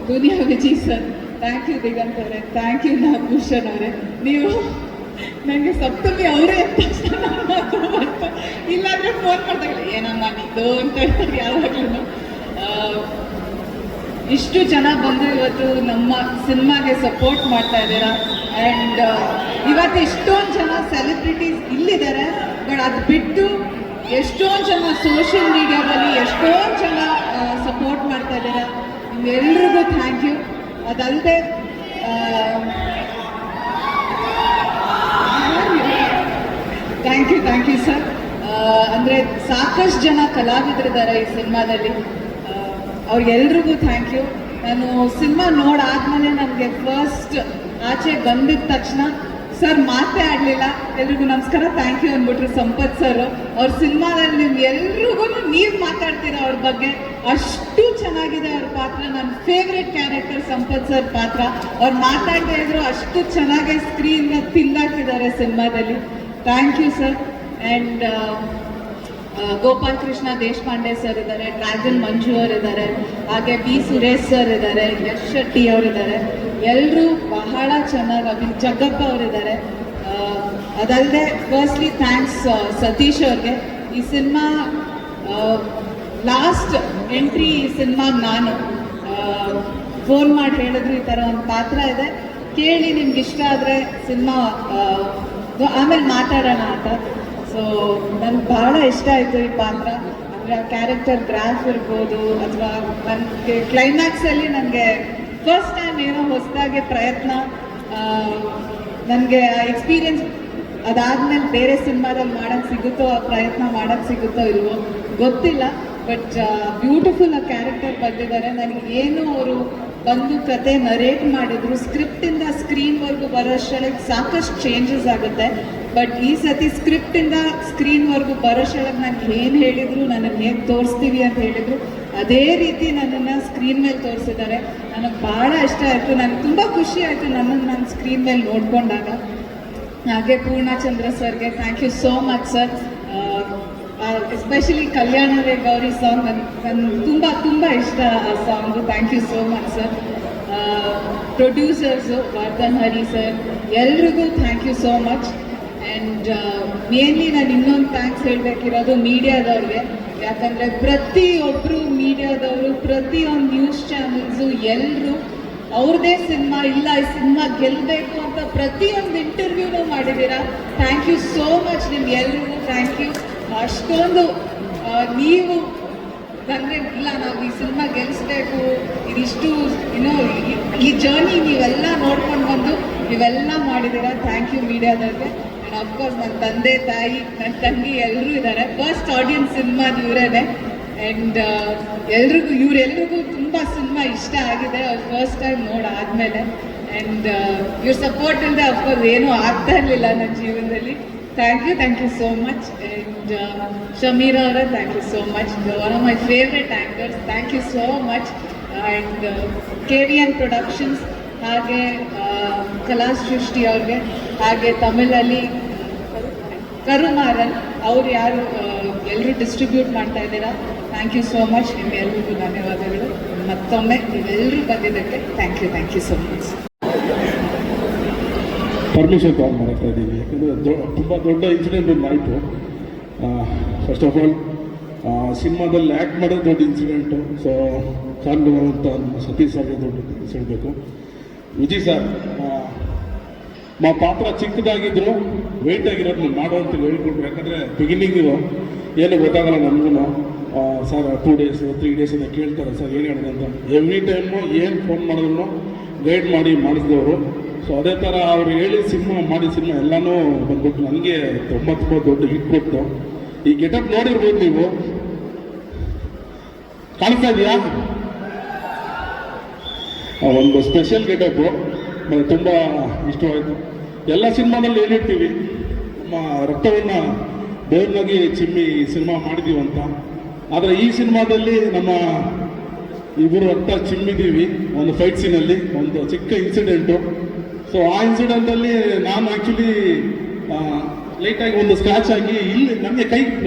Duniya Vijay sir, thank you Diganth ಅವರೇ, ಥ್ಯಾಂಕ್ ಯು ನಾಗಭೂಷಣ್ ಅವರೇ. ನೀವು ನನಗೆ ಸಪ್ತಮಿ ಅವರೇ ಇಲ್ಲಾಂದ್ರೆ ಫೋನ್ ಮಾಡ್ತಾಯಿಲ್ಲ, ಏನಮ್ಮ ನಿಂದು ಅಂತ ಹೇಳ್ತಾರೆ ಯಾವಾಗಲೂ. ಇಷ್ಟು ಜನ ಬಂದು ಇವತ್ತು ನಮ್ಮ ಸಿನಿಮಾಗೆ ಸಪೋರ್ಟ್ ಮಾಡ್ತಾ ಇದ್ದೀರಾ. ಆ್ಯಂಡ್ ಇವತ್ತು ಎಷ್ಟೊಂದು ಜನ ಸೆಲೆಬ್ರಿಟೀಸ್ ಇಲ್ಲಿದ್ದಾರೆ, ಬಟ್ ಅದು ಬಿಟ್ಟು ಎಷ್ಟೊಂದು ಜನ ಸೋಷಿಯಲ್ ಮೀಡಿಯಾದಲ್ಲಿ ಎಷ್ಟೊಂದು ಜನ ಸಪೋರ್ಟ್ ಮಾಡ್ತಾ ಇದ್ದೀರಾ. ನಿಮ್ಗೆಲ್ರಿಗೂ ಥ್ಯಾಂಕ್ ಯು. ಅದಲ್ಲದೆ ಥ್ಯಾಂಕ್ ಯು ಸರ್. ಅಂದರೆ ಸಾಕಷ್ಟು ಜನ ಕಲಾವಿದರಿದ್ದಾರೆ ಈ ಸಿನಿಮಾದಲ್ಲಿ, ಅವ್ರಿಗೆಲ್ರಿಗೂ ಥ್ಯಾಂಕ್ ಯು. ನಾನು ಸಿನಿಮಾ ನೋಡಾದ್ಮೇಲೆ ನನಗೆ ಫಸ್ಟ್ ಆಚೆ ಬಂದಿದ ತಕ್ಷಣ ಸರ್ ಮಾತೇ ಆಡಲಿಲ್ಲ, ಎಲ್ರಿಗೂ ನಮಸ್ಕಾರ ಥ್ಯಾಂಕ್ ಯು ಅಂದ್ಬಿಟ್ರು ಸಂಪತ್ ಸರ್. ಅವ್ರ ಸಿನಿಮಾದಲ್ಲಿ ನೀವು ಎಲ್ರಿಗೂ ನೀವು ಮಾತಾಡ್ತೀರಾ ಅವ್ರ ಬಗ್ಗೆ, ಅಷ್ಟು ಚೆನ್ನಾಗಿದೆ ಅವ್ರ ಪಾತ್ರ. ನನ್ನ ಫೇವ್ರೆಟ್ ಕ್ಯಾರೆಕ್ಟರ್ ಸಂಪತ್ ಸರ್ ಪಾತ್ರ. ಅವ್ರು ಮಾತಾಡ್ತಾ ಇದ್ರು ಅಷ್ಟು ಚೆನ್ನಾಗಿ ಸ್ಕ್ರೀನ್ನ ತಿಂದಾಕಿದ್ದಾರೆ ಸಿನಿಮಾದಲ್ಲಿ. Thank you sir. And Gopal Krishna Deshpande sir ಇದ್ದಾರೆ, ಡ್ರ್ಯಾಗನ್ ಮಂಜು ಅವರಿದ್ದಾರೆ, ಹಾಗೆ ಬಿ ಸುರೇಶ್ ಸರ್ ಇದ್ದಾರೆ, ಯಶ್ ಶೆಟ್ಟಿ ಅವರಿದ್ದಾರೆ. ಎಲ್ಲರೂ ಬಹಳ ಚೆನ್ನಾಗಿ, ಜಗ್ಗಪ್ಪ ಅವರಿದ್ದಾರೆ. ಅದಲ್ಲದೆ ಫಸ್ಟ್ಲಿ ಥ್ಯಾಂಕ್ಸ್ ಸತೀಶ್ ಅವ್ರಿಗೆ. ಈ ಸಿನಿಮಾ ಲಾಸ್ಟ್ ಎಂಟ್ರಿ ಈ ಸಿನಿಮಾಗೆ ನಾನು ಫೋನ್ ಮಾಡಿ ಹೇಳಿದ್ರು ಈ ಥರ ಒಂದು ಪಾತ್ರ ಇದೆ ಕೇಳಿ, ನಿಮ್ಗೆ ಇಷ್ಟ ಆದರೆ ಸಿನಿಮಾ ಆಮೇಲೆ ಮಾತಾಡೋಣ ಅಂತ. ಸೊ ನನಗೆ ಬಹಳ ಇಷ್ಟ ಆಯಿತು ಈ ಪಾತ್ರ. ಅಂದರೆ ಆ ಕ್ಯಾರೆಕ್ಟರ್ ಗ್ರಾಫ್ ಇರ್ಬೋದು, ಅಥವಾ ನನಗೆ ಕ್ಲೈಮ್ಯಾಕ್ಸಲ್ಲಿ ನನಗೆ ಫಸ್ಟ್ ಟೈಮ್ ಏನೋ ಹೊಸದಾಗಿ ಪ್ರಯತ್ನ, ನನಗೆ ಆ ಎಕ್ಸ್ಪೀರಿಯನ್ಸ್ ಅದಾದಮೇಲೆ ಬೇರೆ ಸಿನಿಮಾದಲ್ಲಿ ಮಾಡೋಕ್ಕೆ ಸಿಗುತ್ತೋ, ಆ ಪ್ರಯತ್ನ ಮಾಡೋಕ್ಕೆ ಸಿಗುತ್ತೋ ಇಲ್ವೋ ಗೊತ್ತಿಲ್ಲ. ಬಟ್ ಬ್ಯೂಟಿಫುಲ್ ಆ ಕ್ಯಾರೆಕ್ಟರ್ ಬಂದಿದ್ದಾರೆ. ನನಗೆ ಏನು ಅವರು ಬಂದು ಕತೆ ನರೇಟ್ ಮಾಡಿದ್ರು, ಸ್ಕ್ರಿಪ್ಟಿಂದ ಸ್ಕ್ರೀನ್ವರೆಗೂ ಬರೋಷ್ಟೊಳಗೆ ಸಾಕಷ್ಟು ಚೇಂಜಸ್ ಆಗುತ್ತೆ. ಬಟ್ ಈ ಸತಿ ಸ್ಕ್ರಿಪ್ಟಿಂದ ಸ್ಕ್ರೀನ್ವರೆಗೂ ಬರೋಷ್ಟೊಳಗೆ ನನಗೆ ಏನು ಹೇಳಿದ್ರು, ನನಗೆ ಹೇಗೆ ತೋರಿಸ್ತೀವಿ ಅಂತ ಹೇಳಿದರು, ಅದೇ ರೀತಿ ನನ್ನನ್ನು ಸ್ಕ್ರೀನ್ ಮೇಲೆ ತೋರಿಸಿದ್ದಾರೆ. ನನಗೆ ಭಾಳ ಇಷ್ಟ ಆಯಿತು. ನನಗೆ ತುಂಬ ಖುಷಿ ಆಯಿತು ನನ್ನನ್ನು ನಾನು ಸ್ಕ್ರೀನ್ ಮೇಲೆ ನೋಡಿಕೊಂಡಾಗ. ಹಾಗೆ ಪೂರ್ಣಚಂದ್ರ ಸರ್ಗೆ thank you so much sir. Especially ಕಲ್ಯಾಣವೇ ಗೌರಿ ಸಾಂಗ್ ನನ್ಗೆ ತುಂಬ ಇಷ್ಟ ಆ song. Thank you so much sir. Producers Vardhan Hari sir, ಎಲ್ರಿಗೂ thank you so much. And mainly ನಾನು ಇನ್ನೊಂದು ಥ್ಯಾಂಕ್ಸ್ ಹೇಳಬೇಕಿರೋದು ಮೀಡಿಯಾದವ್ರಿಗೆ. ಯಾಕಂದರೆ ಪ್ರತಿಯೊಬ್ಬರು ಮೀಡಿಯಾದವರು, ಪ್ರತಿಯೊಂದು ನ್ಯೂಸ್ ಚಾನೆಲ್ಸು ಎಲ್ಲರೂ ಅವ್ರದ್ದೇ ಸಿನಿಮಾ ಇಲ್ಲ, ಈ ಸಿನಿಮಾ ಗೆಲ್ಲಬೇಕು ಅಂತ ಪ್ರತಿಯೊಂದು ಇಂಟರ್ವ್ಯೂನೂ ಮಾಡಿದ್ದೀರಾ. ಥ್ಯಾಂಕ್ ಯು ಸೋ ಮಚ್ ನಿಮ್ಗೆಲ್ರಿಗೂ, ಥ್ಯಾಂಕ್ ಯು. ಅಷ್ಟೊಂದು ನೀವು ಅಂದರೆ ಇಲ್ಲ ನಾವು ಈ ಸಿನಿಮಾ ಗೆಲ್ಲಿಸ್ಬೇಕು, ಇದಿಷ್ಟು ಈ ಜರ್ನಿ ನೀವೆಲ್ಲ ನೋಡ್ಕೊಂಡು ಬಂದು ನೀವೆಲ್ಲ ಮಾಡಿದ್ದೀರಾ. ಥ್ಯಾಂಕ್ ಯು ಮೀಡಿಯಾದವ್ರಿಗೆ. ಆ್ಯಂಡ್ ಅಫ್ಕೋರ್ಸ್ ನನ್ನ ತಂದೆ ತಾಯಿ, ನನ್ನ ತಂಗಿ ಎಲ್ಲರೂ ಇದ್ದಾರೆ. ಫಸ್ಟ್ ಆಡಿಯನ್ಸ್ ಸಿನಿಮಾ ಇವರೇ. ಆ್ಯಂಡ್ ಇವರೆಲ್ರಿಗೂ ತುಂಬ ಸಿನಿಮಾ ಇಷ್ಟ ಆಗಿದೆ ಅವ್ರು ಫಸ್ಟ್ ಟೈಮ್ ನೋಡಾದ್ಮೇಲೆ. ಆ್ಯಂಡ್ ಇವ್ರ ಸಪೋರ್ಟ್ ಇಲ್ಲದೆ ಅಫ್ಕೋರ್ಸ್ ಏನೂ ಆಗ್ತಾ ಇರಲಿಲ್ಲ ನನ್ನ ಜೀವನದಲ್ಲಿ. Thank you so much. And Shamira ಅವರೇ thank you so much, one of my favourite actors. Thank you so much. And KVN productions, ಹಾಗೆ ಕಲಾ ಸೃಷ್ಟಿ ಅವ್ರಿಗೆ, ಹಾಗೆ ತಮಿಳಲ್ಲಿ ಕರುಮಾರನ್ ಅವ್ರು ಯಾರು ಎಲ್ಲರೂ ಡಿಸ್ಟ್ರಿಬ್ಯೂಟ್ ಮಾಡ್ತಾ ಇದ್ದೀರಾ. Thank you so much. ನಿಮ್ಗೆಲ್ರಿಗೂ ಧನ್ಯವಾದಗಳು. ಮತ್ತೊಮ್ಮೆ ನೀವೆಲ್ಲರೂ ಬಂದಿದ್ದಕ್ಕೆ thank you so much. Permission call ಮಾಡ್ತಾ ಇದ್ದೀವಿ, ಯಾಕಂದರೆ ತುಂಬ ದೊಡ್ಡ ಇನ್ಸಿಡೆಂಟ್ ಒಂದು ಆಯಿತು. ಫಸ್ಟ್ ಆಫ್ ಆಲ್ ಸಿನಿಮಾದಲ್ಲಿ ಆ್ಯಕ್ಟ್ ಮಾಡೋದು ದೊಡ್ಡ ಇನ್ಸಿಡೆಂಟು. ಸೊ ಸಾರ್ ಅಂತ ಸತೀಶ್ ಸರ್ಗೆ ದೊಡ್ಡ ಹೇಳಬೇಕು. ವಿಜಯ್ ಸರ್ ಮಾ ಪಾತ್ರ ಚಿಕ್ಕದಾಗಿದ್ರು ವೆಯ್ಟ್ ಆಗಿರೋದು ಮಾಡೋ ಅಂತ ಹೇಳ್ಕೊಟ್ರು. ಯಾಕಂದರೆ ಬಿಗಿನಿಂಗು ಏನು ಗೊತ್ತಾಗಲ್ಲ ನಮಗೂ. ಸರ್ 2 days 3 days ಅಂತ ಕೇಳ್ತಾರೆ, ಸರ್ ಏನು ಹೇಳಿದೆ ಅಂತ. ಎವ್ರಿ ಟೈಮು ಏನು ಫೋನ್ ಮಾಡಿದ್ರು ಗೈಡ್ ಮಾಡಿ ಮಾಡಿಸಿದವರು. ಸೊ ಅದೇ ಥರ ಅವ್ರು ಹೇಳಿ ಸಿನಿಮಾ ಎಲ್ಲನೂ ಬಂದ್ಬಿಟ್ಟು ನನಗೆ 90 ದೊಡ್ಡ ಹಿಟ್ ಕೊಟ್ಟು. ಈ ಗೆಟಪ್ ನೋಡಿರ್ಬೋದು ನೀವು, ಕಾಣಿಸ್ತಾ ಇದೆಯಾ? ಒಂದು ಸ್ಪೆಷಲ್ ಗೆಟಪ್ಪು, ತುಂಬ ಇಷ್ಟವಾಯಿತು. ಎಲ್ಲ ಸಿನಿಮಾದಲ್ಲಿ ಹೇಳಿರ್ತೀವಿ ನಮ್ಮ ರಕ್ತವನ್ನು ಬೇರ್ನಾಗಿ ಚಿಮ್ಮಿ ಸಿನಿಮಾ ಮಾಡಿದ್ದೀವಂತ. ಆದರೆ ಈ ಸಿನಿಮಾದಲ್ಲಿ ನಮ್ಮ ಇಬ್ಬರು ರಕ್ತ ಚಿಮ್ಮಿದ್ದೀವಿ ಒಂದು ಫೈಟ್ ಸೀನಲ್ಲಿ, ಒಂದು ಚಿಕ್ಕ ಇನ್ಸಿಡೆಂಟು. ಸೊ ಆ ಇನ್ಸಿಡೆಂಟಲ್ಲಿ ನಾನು ಆ್ಯಕ್ಚುಲಿ ಲೈಟಾಗಿ ಒಂದು ಸ್ಕ್ರ್ಯಾಚ್ ಆಗಿ ಇಲ್ಲಿ ನನಗೆ ಕೈ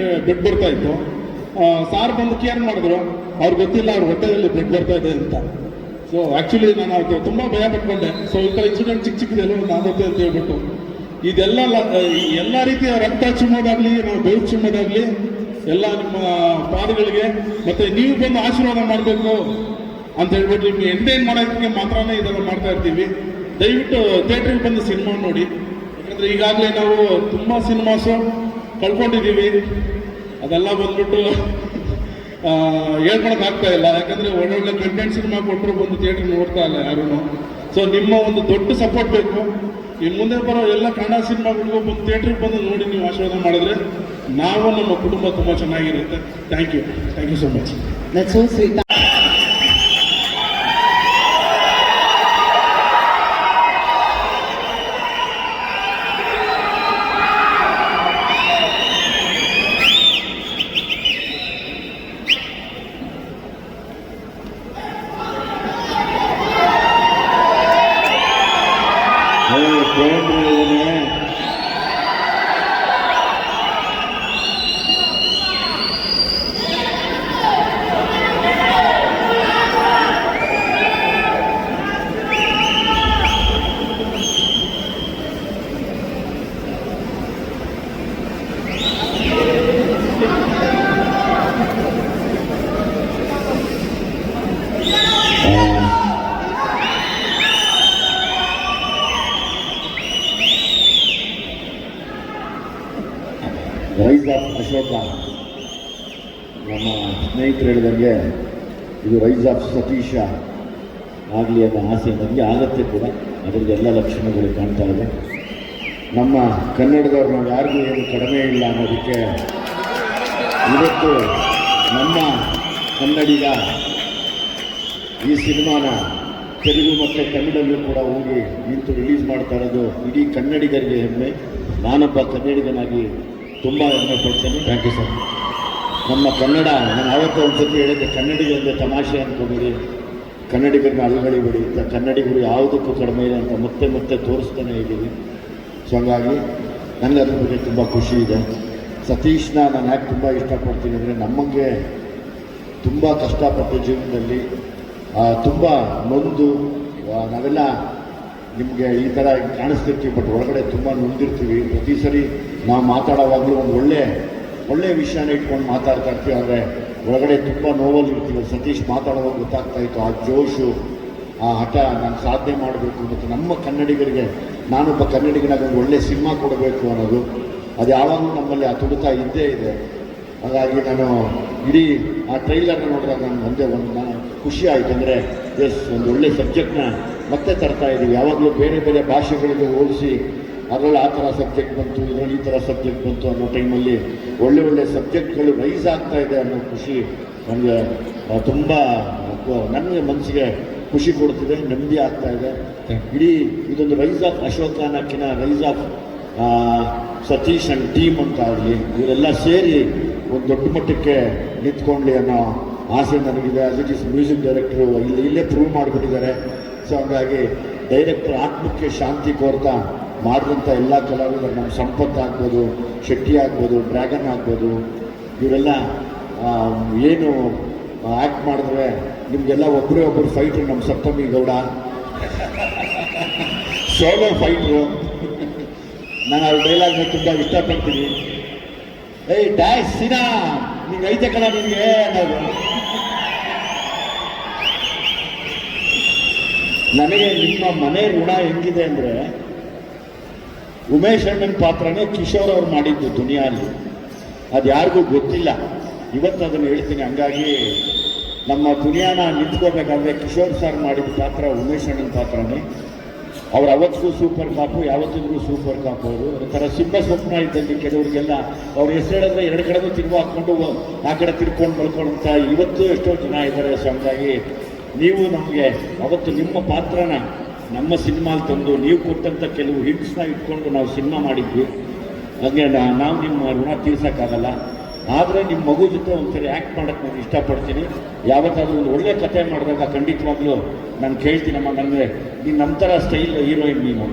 ಬ್ಲಡ್ ಬರ್ತಾ ಇತ್ತು. ಸಾರ್ ಬಂದು ಕೇರ್ ಮಾಡಿದ್ರು, ಅವ್ರಿಗೆ ಗೊತ್ತಿಲ್ಲ ಅವ್ರ ಹೊಟ್ಟೆಯಲ್ಲಿ ಬ್ಲಡ್ ಬರ್ತಾ ಇದೆ ಅಂತ. ಸೊ ಆ್ಯಕ್ಚುಲಿ ನಾನು ಅದು ತುಂಬ ಭಯ ಪಟ್ಕೊಂಡೆ. ಸೊ ಈ ಥರ ಇನ್ಸಿಡೆಂಟ್ ಚಿಕ್ಕದೆಲ್ಲ ಒಂದು ಆಗುತ್ತೆ ಅಂತ ಹೇಳ್ಬಿಟ್ಟು ಇದೆಲ್ಲ ಎಲ್ಲ ರೀತಿಯ ರಕ್ತ ಚಿಮ್ಮೋದಾಗಲಿ, ನಾವು ಬೆವರು ಚಿಮ್ಮೋದಾಗಲಿ ಎಲ್ಲ ನಿಮ್ಮ ಪಾದಗಳಿಗೆ, ಮತ್ತು ನೀವು ಬಂದು ಆಶೀರ್ವಾದ ಮಾಡಬೇಕು ಅಂತ ಹೇಳ್ಬಿಟ್ಟು ನಿಮ್ಗೆ ಎಂಟರ್ಟೈನ್ ಮಾಡೋದಕ್ಕೆ ಮಾತ್ರನೇ ಇದೆಲ್ಲ ಮಾಡ್ತಾ ಇರ್ತೀವಿ. ದಯವಿಟ್ಟು ಥಿಯೇಟ್ರಿಗೆ ಬಂದು ಸಿನಿಮಾ ನೋಡಿ. ಯಾಕಂದರೆ ಈಗಾಗಲೇ ನಾವು ತುಂಬ ಸಿನಿಮಾಸು ಕಳ್ಕೊಂಡಿದ್ದೀವಿ. ಅದೆಲ್ಲ ಬಂದ್ಬಿಟ್ಟು ಹೇಳ್ಕೊಳಕ್ಕಾಗ್ತಾ ಇಲ್ಲ. ಯಾಕಂದರೆ ಒಳ್ಳೊಳ್ಳೆ ಕಂಟೆಂಟ್ ಸಿನಿಮಾ ಕೊಟ್ಟರು ಬಂದು ಥಿಯೇಟ್ರಿಗೆ ನೋಡ್ತಾ ಇಲ್ಲ ಯಾರೂ. ಸೊ ನಿಮ್ಮ ಒಂದು ದೊಡ್ಡ ಸಪೋರ್ಟ್ ಬೇಕು. ಇನ್ನು ಮುಂದೆ ಬರೋ ಎಲ್ಲ ಕನ್ನಡ ಸಿನಿಮಾಗಳಿಗೂ ಬಂದು ಥಿಯೇಟ್ರಿಗೆ ಬಂದು ನೋಡಿ ನೀವು ಆಶೀರ್ವಾದ ಮಾಡಿದ್ರೆ ನಾವು ನಮ್ಮ ಕುಟುಂಬ ತುಂಬ ಚೆನ್ನಾಗಿರುತ್ತೆ. Thank you so much. That's so sweet. Rise of Ashoka, ನಮ್ಮ ಸ್ನೇಹಿತರು ಹೇಳಿದಂಗೆ ಇದು ರೈಸ್ ಆಫ್ ಸತೀಶ ಆಗಲಿ ಅನ್ನೋ ಆಸೆ ನನಗೆ ಆಗತ್ತೆ ಕೂಡ. ಅದರಲ್ಲಿ ಎಲ್ಲ ಲಕ್ಷಣಗಳು ಕಾಣ್ತಾ ಇದೆ. ನಮ್ಮ ಕನ್ನಡದವ್ರು ನಾವು ಯಾರಿಗೂ ಏನು ಕಡಿಮೆ ಇಲ್ಲ ಅನ್ನೋದಕ್ಕೆ ಇವತ್ತು ನಮ್ಮ ಕನ್ನಡಿಗ ಈ ಸಿನಿಮಾನ ತೆಲುಗು ಮತ್ತು ಕನ್ನಡಲ್ಲೂ ಕೂಡ ಹೋಗಿ ನಿಂತು ರಿಲೀಸ್ ಮಾಡ್ತಾ ಇರೋದು ಇಡೀ ಕನ್ನಡಿಗರಿಗೆ ಹೆಮ್ಮೆ. ನಾನೊಬ್ಬ ಕನ್ನಡಿಗನಾಗಿ ತುಂಬ ಹೆಮ್ಮೆ ಪಡ್ತೇನೆ. Thank you sir. ನಮ್ಮ ಕನ್ನಡ, ನಾನು ಆವತ್ತೂ ಒಂದು ಸತಿ ಹೇಳಿದ್ದೆ, ಕನ್ನಡಿಗರಿಗೆ ತಮಾಷೆ ಅಂದ್ಕೊಂಡಿರಿ, ಕನ್ನಡಿಗರನ್ನ ಅಲುಗಡಿಬೇಡಿ ಅಂತ. ಕನ್ನಡಿಗರು ಯಾವುದಕ್ಕೂ ಕಡಿಮೆ ಇದೆ ಅಂತ ಮತ್ತೆ ತೋರಿಸ್ತಾನೆ ಇದ್ದೀವಿ. ಸೊ ಹಂಗಾಗಿ ನನಗೆ ಅದ್ರ ಬಗ್ಗೆ ತುಂಬ ಖುಷಿ ಇದೆ. ಸತೀಶ್ನ ನಾನು ಯಾಕೆ ತುಂಬ ಇಷ್ಟಪಡ್ತೀನಿ ಅಂದರೆ, ನಮಗೆ ತುಂಬ ಕಷ್ಟಪಟ್ಟ ಜೀವನದಲ್ಲಿ ತುಂಬ ನೊಂದು ನಾವೆಲ್ಲ ನಿಮಗೆ ಈ ಥರ ಕಾಣಿಸ್ತಿರ್ತೀವಿ, ಬಟ್ ಒಳಗಡೆ ತುಂಬ ನೊಂದಿರ್ತೀವಿ. ಪ್ರತಿ ಸರಿ ನಾವು ಮಾತಾಡೋವಾಗಲೂ ಒಂದು ಒಳ್ಳೆ ಒಳ್ಳೆಯ ವಿಷಯನ ಇಟ್ಕೊಂಡು ಮಾತಾಡ್ತಾ ಇರ್ತೀವಿ. ಆದರೆ ಒಳಗಡೆ ತುಂಬ ನೋವಲ್ಲಿ ಇರ್ತೀವಿ. ಸತೀಶ್ ಮಾತಾಡುವಾಗ ಗೊತ್ತಾಗ್ತಾ ಇತ್ತು ಆ ಜೋಶು, ಆ ಹಠ, ನಾನು ಸಾಧನೆ ಮಾಡಬೇಕು ಮತ್ತು ನಮ್ಮ ಕನ್ನಡಿಗರಿಗೆ ನಾನೊಬ್ಬ ಕನ್ನಡಿಗನಾಗ ಒಂದು ಒಳ್ಳೆಯ ಸಿನಿಮಾ ಕೊಡಬೇಕು ಅನ್ನೋದು ಅದು ಯಾವಾಗಲೂ ನಮ್ಮಲ್ಲಿ ಆ ತುಡಿತ ಇದ್ದೇ ಇದೆ. ಹಾಗಾಗಿ ನಾನು ಇಡೀ ಆ ಟ್ರೈಲರ್ನ ನೋಡಿದಾಗ ನಾನು ನಾನು ಖುಷಿ ಆಯಿತು. ಅಂದರೆ ಎಸ್, ಒಂದು ಒಳ್ಳೆ ಸಬ್ಜೆಕ್ಟ್ನ ಮತ್ತೆ ತರ್ತಾ ಇದ್ದೀವಿ. ಯಾವಾಗಲೂ ಬೇರೆ ಬೇರೆ ಭಾಷೆಗಳಿಗೆ ಹೋಲಿಸಿ ಅದರಲ್ಲಿ ಆ ಥರ ಸಬ್ಜೆಕ್ಟ್ ಬಂತು, ಇದರಲ್ಲಿ ಈ ಥರ ಸಬ್ಜೆಕ್ಟ್ ಬಂತು ಅನ್ನೋ ಟೈಮಲ್ಲಿ ಒಳ್ಳೆ ಸಬ್ಜೆಕ್ಟ್ಗಳು ರೈಸ್ ಆಗ್ತಾ ಇದೆ ಅನ್ನೋ ಖುಷಿ ನನಗೆ ತುಂಬ ನನಗೆ ಮನಸ್ಸಿಗೆ ಖುಷಿ ಕೊಡ್ತಿದೆ, ನೆಮ್ಮದಿ ಆಗ್ತಾ ಇದೆ. ಇಡೀ ಇದೊಂದು ರೈಸ್ ಆಫ್ ಅಶೋಕ ಅನ್ನೋಕ್ಕಿಂತ rise of Satish and team ಅಂತ ಆಗಲಿ, ಇವರೆಲ್ಲ ಸೇರಿ ಒಂದು ದೊಡ್ಡ ಮಟ್ಟಕ್ಕೆ ನಿಂತ್ಕೊಳ್ಳಿ ಅನ್ನೋ ಆಸೆ ನನಗಿದೆ. As it is music director ಇಲ್ಲೇ ಪ್ರೂವ್ ಮಾಡಿಬಿಟ್ಟಿದ್ದಾರೆ. ಸೊ ಹಾಗಾಗಿ ಡೈರೆಕ್ಟರ್ ಆತ್ಮಕ್ಕೆ ಶಾಂತಿ ಕೋರ್ತಾ ಮಾಡಿದಂಥ ಎಲ್ಲ ಕಲಾವಿದರು, ನಮ್ಮ ಸಂಪತ್ ಆಗ್ಬೋದು, ಶೆಟ್ಟಿ ಆಗ್ಬೋದು, ಡ್ರ್ಯಾಗನ್ ಆಗ್ಬೋದು, ಇವರೆಲ್ಲ ಏನು ಆ್ಯಕ್ಟ್ ಮಾಡಿದ್ರೆ ನಿಮಗೆಲ್ಲ ಒಬ್ಬರು ಫೈಟ್ರು. ನಮ್ಮ ಸಪ್ತಮಿ ಗೌಡ ಸೋಲೋ ಫೈಟ್ರು. ನಾನು ಅವ್ರ ಡೈಲಾಗ್ನ ತುಂಬ ಇಷ್ಟಪಡ್ತೀನಿ. ಏಯ್ ಡ್ಯಾಶ್ ಸಿನಾ, ನಿಂಗೆ ಐತೆ ಕಲ ನಿನಗೆ ಅನ್ನೋದು. ನನಗೆ ನಿಮ್ಮ ಮನೆ ಋಣ ಹೆಂಗಿದೆ ಅಂದರೆ, ಉಮೇಶ್ ಅಣ್ಣನ ಪಾತ್ರನೇ ಕಿಶೋರ್ ಅವ್ರು ಮಾಡಿದ್ದು ದುನಿಯಲ್ಲಿ, ಅದು ಯಾರಿಗೂ ಗೊತ್ತಿಲ್ಲ. ಇವತ್ತು ಅದನ್ನು ಹೇಳ್ತೀನಿ. ಹಂಗಾಗಿ ನಮ್ಮ ದುನಿಯಾನ ನಿಂತ್ಕೋಬೇಕಾದ್ರೆ ಕಿಶೋರ್ ಸರ್ ಮಾಡಿದ ಪಾತ್ರ ಉಮೇಶ್ ಅಣ್ಣನ ಪಾತ್ರನೇ. ಅವ್ರು ಅವತ್ತಿಗೂ ಸೂಪರ್ ಕಾಪು, ಯಾವತ್ತಿಗೂ ಸೂಪರ್ ಕಾಪು. ಅವರು ಒಂಥರ ಸಿಂಹ ಸ್ವಪ್ನ ಇದ್ದಂಗೆ ಕೆಲವರಿಗೆಲ್ಲ ಅವ್ರ ಹೆಸರು ಹೇಳಿದ್ರೆ ಎರಡು ಕಡೆಗೂ ತಿರುವು ಹಾಕ್ಕೊಂಡು ಆ ಕಡೆ ತಿರ್ಕೊಂಡು ಮಲ್ಕೊಂಡಂತ ಇವತ್ತು ಎಷ್ಟೋ ಜನ ಇದ್ದಾರೆ. ಸೊ ಹಂಗಾಗಿ ನೀವು ನಮಗೆ ಅವತ್ತು ನಿಮ್ಮ ಪಾತ್ರನ ನಮ್ಮ ಸಿನಿಮಾಲ್ ತಂದು ನೀವು ಕೊಟ್ಟಂಥ ಕೆಲವು ಹಿಂಟ್ಸ್ನ ಇಟ್ಕೊಂಡು ನಾವು ಸಿನಿಮಾ ಮಾಡಿದ್ವಿ. ಹಾಗೆ ನಾವು ನಿಮ್ಮ ಋಣ ತೀರ್ಸೋಕ್ಕಾಗಲ್ಲ. ಆದರೆ ನಿಮ್ಮ ಮಗು ಜೊತೆ ಒಂದ್ಸರಿ ಆ್ಯಕ್ಟ್ ಮಾಡೋಕ್ಕೆ ನಾನು ಇಷ್ಟಪಡ್ತೀನಿ. ಯಾವತ್ತಾದ್ರೂ ಒಂದು ಒಳ್ಳೆ ಕತೆ ಮಾಡಿದಾಗ ಖಂಡಿತವಾಗ್ಲೂ ನಾನು ಕೇಳ್ತೀನಮ್ಮ, ನನಗೆ ನೀನು ನಮ್ಮ ಥರ ಸ್ಟೈಲ್ ಹೀರೋಯಿನ್, ನೀನು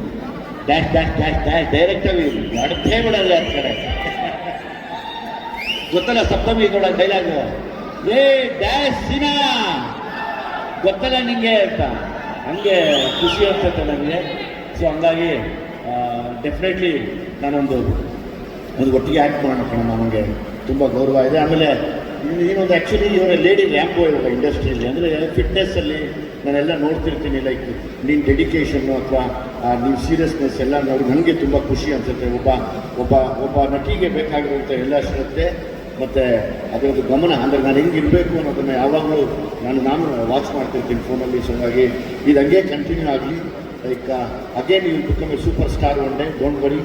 ಡ್ಯಾಶ್ ಡ್ಯಾಶ್ ಡ್ಯಾಶ್ ಡ್ಯಾಶ್ ಡೈರೆಕ್ಟಾಗಿ ಅಡ್ಡೇ ಬಿಡಲ್ಲ ಅಂತ ಕಡೆ ಗೊತ್ತಲ್ಲ ಸಪ್ತಮಿ ಕೂಡ ಡೈಲಾಗು, ಏ ಡ್ಯಾಶ್ ಸಿನಾ ಗೊತ್ತಲ್ಲ ನಿಂಗೆ ಅಂತ. ಹಂಗೆ ಖುಷಿ ಅನ್ಸುತ್ತೆ ನನಗೆ. ಸೊ ಹಂಗಾಗಿ ಡೆಫಿನೆಟ್ಲಿ ನಾನೊಂದು ಒಟ್ಟಿಗೆ ಆ್ಯಕ್ಟ್ ಮಾಡೋಣ ಕಣ, ನನಗೆ ತುಂಬ ಗೌರವ ಇದೆ. ಆಮೇಲೆ ಇನ್ನೊಂದು ಆ್ಯಕ್ಚುಲಿ ಇವರ ಲೇಡಿ ರ್ಯಾಂಪೋ ಇವಾಗ ಇಂಡಸ್ಟ್ರಿಯಲ್ಲಿ, ಅಂದರೆ ಫಿಟ್ನೆಸ್ಸಲ್ಲಿ ನಾನೆಲ್ಲ ನೋಡ್ತಿರ್ತೀನಿ. ಲೈಕ್ ನೀನು ಡೆಡಿಕೇಶನ್ನು ಅಥವಾ ನೀನು ಸೀರಿಯಸ್ನೆಸ್ ಎಲ್ಲ ನೋಡಿ ನನಗೆ ತುಂಬ ಖುಷಿ ಅನಿಸುತ್ತೆ. ಒಬ್ಬ ನಟಿಗೆ ಬೇಕಾಗಿರುವಂಥ ಎಲ್ಲ ಶ್ರದ್ಧೆ ಮತ್ತು ಅದರದ್ದು ಗಮನ, ಅಂದರೆ ನಾನು ಹೆಂಗಿರಬೇಕು ಅನ್ನೋದನ್ನು ಯಾವಾಗಲೂ ನಾನು ವಾಚ್ ಮಾಡ್ತಿರ್ತೀನಿ ಫೋನಲ್ಲಿ. ಸೊ ಹಾಗಾಗಿ ಇದು ಹಂಗೆ ಕಂಟಿನ್ಯೂ ಆಗಲಿ. Like again you become a super star one day, don't worry.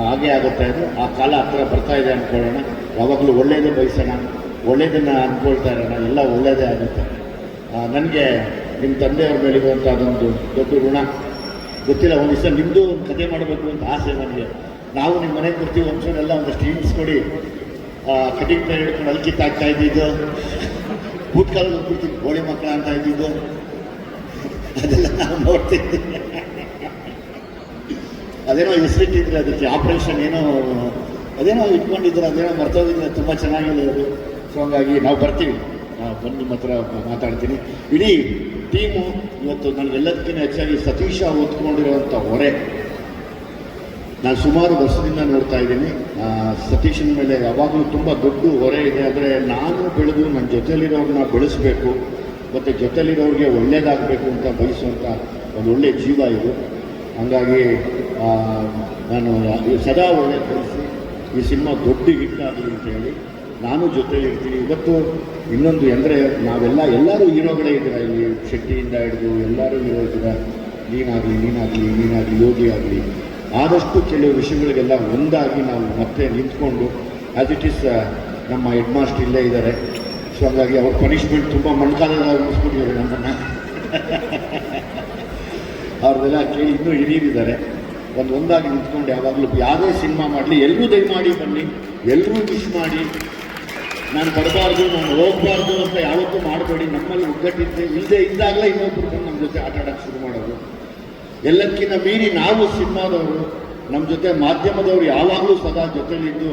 ಹಾಗೆ ಆಗುತ್ತೆ. ಅದು ಆ ಕಾಲ ಹತ್ರ ಬರ್ತಾ ಇದೆ ಅಂದ್ಕೊಳ್ಳೋಣ. ಯಾವಾಗಲೂ ಒಳ್ಳೆಯದೇ ಬಯಸೋಣ, ಒಳ್ಳೆಯದನ್ನು ಅಂದ್ಕೊಳ್ತಾ ಇರೋಣ, ಎಲ್ಲ ಒಳ್ಳೆಯದೇ ಆಗುತ್ತೆ. ನನಗೆ ನಿಮ್ಮ ತಂದೆಯವ್ರ ಮೇಲಿರುವಂಥ ಅದೊಂದು ದೊಡ್ಡ ಋಣ. ಗೊತ್ತಿಲ್ಲ, ಒಂದು ದಿವಸ ನಿಮ್ಮದು ಒಂದು ಕತೆ ಮಾಡಬೇಕು ಅಂತ ಆಸೆ ನನಗೆ. ನಾವು ನಿಮ್ಮ ಮನೆಗೆ ಬರ್ತೀವಿ, ಒಂಚೂರೆಲ್ಲ ಒಂದಷ್ಟು ಹಿಂಟ್ಸ್ ಕೊಡಿ. ಕಟಿಂಗ್ ಪ್ಲೇನ್ ಹಿಡ್ಕೊಂಡು ಅಲ್ಲಿ ಕಿತ್ತಾಗ್ತಾ ಇದ್ದಿದ್ದು, ಬೂಟ್ಕಾಲಲ್ಲಿ ಹೋಗ್ಬಿಡ್ತೀವಿ ಗೋಳಿ ಮಕ್ಕಳ ಅಂತ ಇದ್ದಿದ್ದು, ಅದೆಲ್ಲ ನಾವು ನೋಡ್ತಿದ್ವಿ. ಅದೇನೋ ಹೆಸರಿಟ್ಟಿದ್ರೆ ಅದಕ್ಕೆ ಆಪ್ರೇಷನ್ ಏನೋ ಅದೇನೋ ಇಟ್ಕೊಂಡಿದ್ರೆ, ಅದೇನೋ ಮರ್ತೋಗಿದ್ರೆ ತುಂಬ ಚೆನ್ನಾಗಿದೆ ಅದು. ಸೊ ಹಂಗಾಗಿ ನಾವು ಬರ್ತೀವಿ, ಬಂದು ನಿಮ್ಮ ಹತ್ರ ಮಾತಾಡ್ತೀನಿ. ಇಡೀ ಟೀಮು ಇವತ್ತು ನನಗೆಲ್ಲದಕ್ಕಿಂತ ಹೆಚ್ಚಾಗಿ ಸತೀಶ ಹೊತ್ಕೊಂಡಿರುವಂಥ ಹೊರೆ ನಾನು ಸುಮಾರು ವರ್ಷದಿಂದ ನೋಡ್ತಾ ಇದ್ದೀನಿ. ಸತೀಶನ ಮೇಲೆ ಯಾವಾಗಲೂ ತುಂಬ ದೊಡ್ಡ ಹೊರೆ ಇದೆ. ಅಂದರೆ ನಾನು ಬೆಳೆದು ನನ್ನ ಜೊತೆಲಿರೋರನ್ನ ಬೆಳೆಸಬೇಕು ಮತ್ತು ಜೊತೆಲಿರೋರಿಗೆ ಒಳ್ಳೆಯದಾಗಬೇಕು ಅಂತ ಬಯಸುವಂಥ ಒಂದು ಒಳ್ಳೆಯ ಜೀವ ಇದು. ಹಂಗಾಗಿ ನಾನು ಸದಾ ಒಳ್ಳೆಯ ಕಲಿಸಿ ಈ ಸಿನಿಮಾ ದೊಡ್ಡ ಹಿಟ್ ಆಗಲಿ ಅಂತ ಹೇಳಿ ನಾನು ಜೊತೆಲಿರ್ತೀನಿ. ಇವತ್ತು ಇನ್ನೊಂದು ಅಂದರೆ ಎಲ್ಲರೂ ಹೀರೋಗಳೇ ಇದ್ದೀರಾ ಇಲ್ಲಿ, ಶೆಟ್ಟಿಯಿಂದ ಹಿಡಿದು ಎಲ್ಲರೂ ಹೀರೋ ಇದ್ದೀರಾ. ನೀನಾಗಲಿ ಯೋಗಿ ಆಗಲಿ, ಆದಷ್ಟು ಕೆಲವು ವಿಷಯಗಳಿಗೆಲ್ಲ ಒಂದಾಗಿ ನಾವು ಮತ್ತೆ ನಿಂತ್ಕೊಂಡು, ಆ್ಯಸ್ ಇಟ್ ಈಸ್ ನಮ್ಮ ಹೆಡ್ ಮಾಸ್ಟರ್ ಇಲ್ಲೇ ಇದ್ದಾರೆ. ಸೊ ಹಾಗಾಗಿ ಅವ್ರ ಪನಿಷ್ಮೆಂಟ್ ತುಂಬ ಮಣ್ಕಾಲೆಲ್ಲ ಉಳಿಸ್ಬಿಟ್ಟಿದ್ದಾರೆ ನಮ್ಮನ್ನು. ಅವ್ರದ್ದೆಲ್ಲ ಕೇಳಿ ಇನ್ನೂ ಹಿರಿಯರಿದ್ದಾರೆ. ಒಂದಾಗಿ ನಿಂತ್ಕೊಂಡು ಯಾವಾಗಲೂ ಯಾವುದೇ ಸಿನಿಮಾ ಮಾಡಲಿ ಎಲ್ಲರೂ ದಯಮಾಡಿ ಬನ್ನಿ, ಎಲ್ಲರೂ ವಿಶ್ ಮಾಡಿ. ನಾನು ಬರಬಾರ್ದು, ನಾನು ಹೋಗಬಾರ್ದು ಅಂತ ಯಾವತ್ತೂ ಮಾಡಬೇಡಿ. ನಮ್ಮಲ್ಲಿ ಒಗ್ಗಟ್ಟಿದ್ದೆ ಇಲ್ಲದೆ ಇದ್ದಾಗಲೇ ಇನ್ನೊಬ್ಬರು ಬಂದು ನಮ್ಮ ಜೊತೆ ಆಟ ಆಡೋಕ್ಕೆ ಶುರು ಮಾಡೋದು. ಎಲ್ಲಕ್ಕಿಂತ ಮೀರಿ ನಾವು ಸಿನಿಮಾದವರು, ನಮ್ಮ ಜೊತೆ ಮಾಧ್ಯಮದವರು ಯಾವಾಗಲೂ ಸದಾ ಜೊತೆಲಿದ್ದು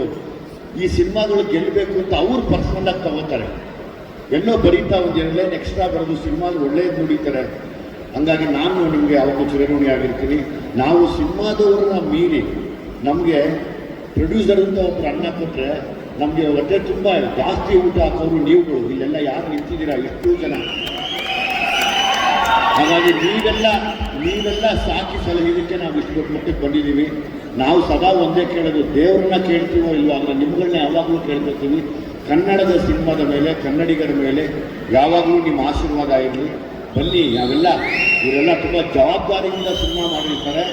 ಈ ಸಿನಿಮಾಗಳು ಗೆಲ್ಲಬೇಕು ಅಂತ ಅವ್ರು ಪರ್ಸನಲಾಗಿ ತಗೋತಾರೆ. ಎಲ್ಲೋ ಬರೀತಾ ಒಂದು 2 ಲೈನ್ ಎಕ್ಸ್ಟ್ರಾ ಬರೋದು ಸಿನಿಮಾಗಳು ಒಳ್ಳೆಯದು ನುಡಿತಾರೆ. ಹಂಗಾಗಿ ನಾನು ನಿಮಗೆ ಯಾವಾಗಲೂ ಚಿರಋಣಿ ಆಗಿರ್ತೀನಿ. ನಾವು ಸಿನಿಮಾದವ್ರನ್ನ ಮೀರಿ ನಮಗೆ ಪ್ರೊಡ್ಯೂಸರ್ ಅಂತ ಒಬ್ಬರು ಅನ್ನ ಕೊಟ್ಟರೆ ನಮಗೆ ಹೊಟ್ಟೆ ತುಂಬ ಜಾಸ್ತಿ ಊಟ ಹಾಕೋರು ನೀವುಗಳು ಇಲ್ಲೆಲ್ಲ ಯಾರು ನಿಂತಿದ್ದೀರಾ ಎಷ್ಟು ಜನ. ಹಾಗಾಗಿ ನೀವೆಲ್ಲ ಸಾಕಿ ಸಲಹಿದಕ್ಕೆ ನಾವು ಇಷ್ಟು ದೊಡ್ಡ ಮಟ್ಟಕ್ಕೆ ಬಂದಿದ್ದೀವಿ. ನಾವು ಸದಾ ಒಂದೇ ಕೇಳೋದು, ದೇವ್ರನ್ನ ಕೇಳ್ತೀವೋ ಇಲ್ವೋ, ಆದರೆ ನಿಮ್ಗಳನ್ನ ಯಾವಾಗಲೂ ಕೇಳ್ಕೊತೀವಿ. ಕನ್ನಡದ ಸಿನಿಮಾದ ಮೇಲೆ, ಕನ್ನಡಿಗರ ಮೇಲೆ ಯಾವಾಗಲೂ ನಿಮ್ಮ ಆಶೀರ್ವಾದ ಇರಲಿ. ಬನ್ನಿ, ಇವರೆಲ್ಲ ತುಂಬ ಜವಾಬ್ದಾರಿಯಿಂದ ಸಿನಿಮಾ ಮಾಡಿರ್ತಾರೆ.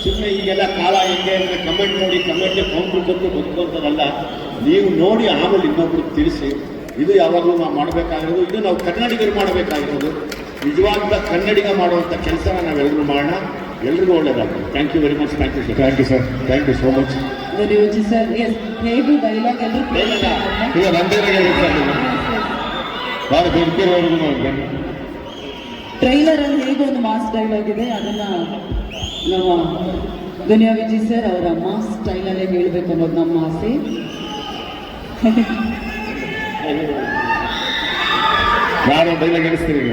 ಸುಮ್ಮನೆ ಈಗೆಲ್ಲ ಕಾಲ ಹೆಂಗೆ ಅಂದರೆ ಕಮೆಂಟ್ ನೋಡಿ ಕಮೆಂಟ್ಗೆ ಕೌಂಟ್ರು ಕೊಟ್ಟು ಬದುಕುವಂಥದ್ದಲ್ಲ. ನೀವು ನೋಡಿ ಆಮೇಲೆ ಇನ್ನೊಬ್ರಿಗೆ ತಿಳಿಸಿ. ಇದು ಯಾವಾಗಲೂ ನಾವು ಮಾಡಬೇಕಾಗಿರೋದು, ಇದು ನಾವು ಕನ್ನಡಿಗರು ಮಾಡಬೇಕಾಗಿರೋದು. ನಿಜವಾದ ಕನ್ನಡಿಗ ಮಾಡುವಂಥ ಕೆಲಸನ ನಾವೆಲ್ಲರೂ ಮಾಡೋಣ. ಎಲ್ರಿಗೂ ಒಳ್ಳೆಯದಾಗಲಿ. Thank you very much. Thank you sir. Thank you sir, thank you so much. Viji sir, yes, ಹೇಗೂ ಡೈಲಾಗ್ ಎಲ್ಲರೂ ಈಗ ನಂದೇನಾಗ ಭಾಳ ದೊಡ್ಡವರೆಗೂ ಟ್ರೈಲರ್ ಅಲ್ಲಿ ಹೇಗೆ ಒಂದು ಮಾಸ್ ಡೈಲಾಗ್ ಇದೆ, ಅದನ್ನ ನಮ್ಮ ದುನಿಯಾ ವಿಜಯ್ ಸರ್ ಅವರ ಮಾಸ್ ಸ್ಟೈಲಲ್ಲೇ ಹೇಳಬೇಕು ಅನ್ನೋದು ನಮ್ಮ ಆಸೆ. ನಾನು ಡೈಲಾಗ್ ಹೇಳಿಸ್ತೀನಿ.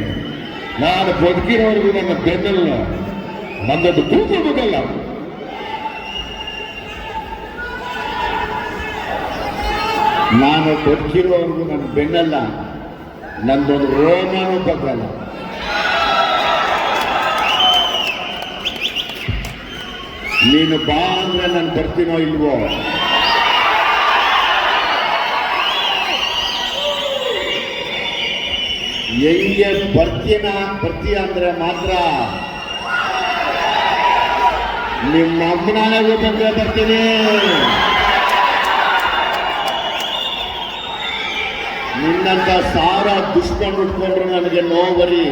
ನಾನು ಬದುಕಿರೋವರೆಗೂ ನನ್ನ ಬೆನ್ನಲ್ಲ, ನನ್ನದು ಕೂತ್ಕೋಬೇಕಲ್ಲ. ನಾನು ಬದುಕಿರೋವರೆಗೂ ನನ್ನ ಬೆನ್ನಲ್ಲ, ನಂದೊಂದು ರೋಮನೂ ಬಗ್ಗಲ್ಲ. ನೀನು ಬಾ ಅಂದ್ರೆ ನಾನು ಬರ್ತೀನೋ ಇಲ್ವೋ, ಹೆಂಗೆ ಬರ್ತೀಯ ಅಂದ್ರೆ ಮಾತ್ರ ನಿಮ್ಮ ಅಮ್ಮನೇ ಊಟಕ್ಕೆ ಬರ್ತೀನಿ. ನಿನ್ನಂತ ಸಾವಿರ ದುಷ್ಕೊಂಡು ಉಟ್ಕೊಂಡ್ರು ನನಗೆ ನೋವರಿ,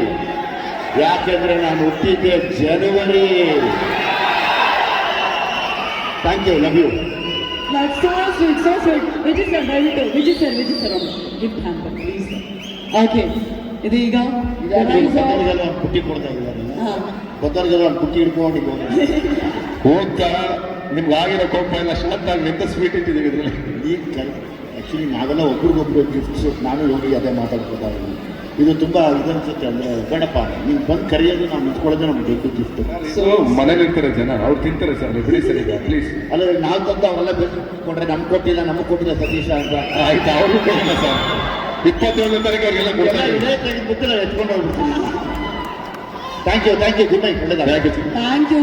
ಯಾಕೆಂದ್ರೆ ನಾನು ಹುಟ್ಟಿದ್ದೆ ಜನವರಿ. Thank you, love you. That's so sweet, so sweet. Vijay sir, Vijay sir, gift hamper, please. Okay, ಇದು ಈಗ ಬದಲಿಗೆಲ್ಲ ಒಂದು ಪುಟ್ಟಿ ಕೊಡ್ತಾ ಇದ್ದಾರೆ. ಬದಲಿಗೆಲ್ಲ ಒಂದು ಪುಟ್ಟಿ ಹಿಡ್ಕೊಂಡು ಹೋಗ್ತಾ ನಿಮ್ಗೆ ಆಗಿರೋ ಕೋಪ ಎಲ್ಲ ಶಾಂತಾಗಿ ಎಂತ ಸ್ವೀಟ್ ಇಟ್ಟಿದ್ದೀವಿ ಇದರಲ್ಲಿ. ಈಗ ಆ್ಯಕ್ಚುಲಿ ನಾವೆಲ್ಲ ಒಬ್ರಿಗೊಬ್ರು ಗಿಫ್ಟ್ಸು, ನಾನು ಹೋಗಿ ಅದೇ ಮಾತಾಡ್ಕೊತಾ ಇದ್ದೀನಿ. ಇದು ತುಂಬ ಇದನ್ಸುತ್ತೆ, ಅಂದರೆ ಬೇಡಪ್ಪ ನೀವು ಬಂದು ಕರೆಯೋದು, ನಾವು ನಿಂತ್ಕೊಳ್ಳೋದು ನಮ್ಗೆ ದೊಡ್ಡ ಗಿಫ್ಟ್. ಸೊ ಮನೇಲಿ ಇರ್ತಾರೆ ಜನ, ಅವ್ರು ತಿಂತಾರೆ ಸರ್, ಬಿಡಿ ಸರ್ ಈಗ ಪ್ಲೀಸ್. ಅಲ್ಲ, ನಾವು ತಂದು ಅವರೆಲ್ಲ ಕೊಟ್ಟರೆ ನಮ್ಗೆ ಕೊಟ್ಟಿಲ್ಲ, ನಮಗೆ ಕೊಟ್ಟಿಲ್ಲ ಸತೀಶ ಅಂತ. ಆಯ್ತು, ಅವ್ರಿಗೂ ಕೊಟ್ಟಿಲ್ಲ ಸರ್. 27ನೇ ತಾರೀಕು ಅವ್ರಿಗೆಲ್ಲ ಕೊಡ್ತಾ ಇದೇ ಗೊತ್ತಿಲ್ಲ, ಎತ್ಕೊಂಡು ಹೋಗ್ಬಿಡ್ತೀನಿ. ಥ್ಯಾಂಕ್ ಯು, ಗುಡ್ ನೈಟ್, ಒಳ್ಳೆಯದಾಗ. Thank you.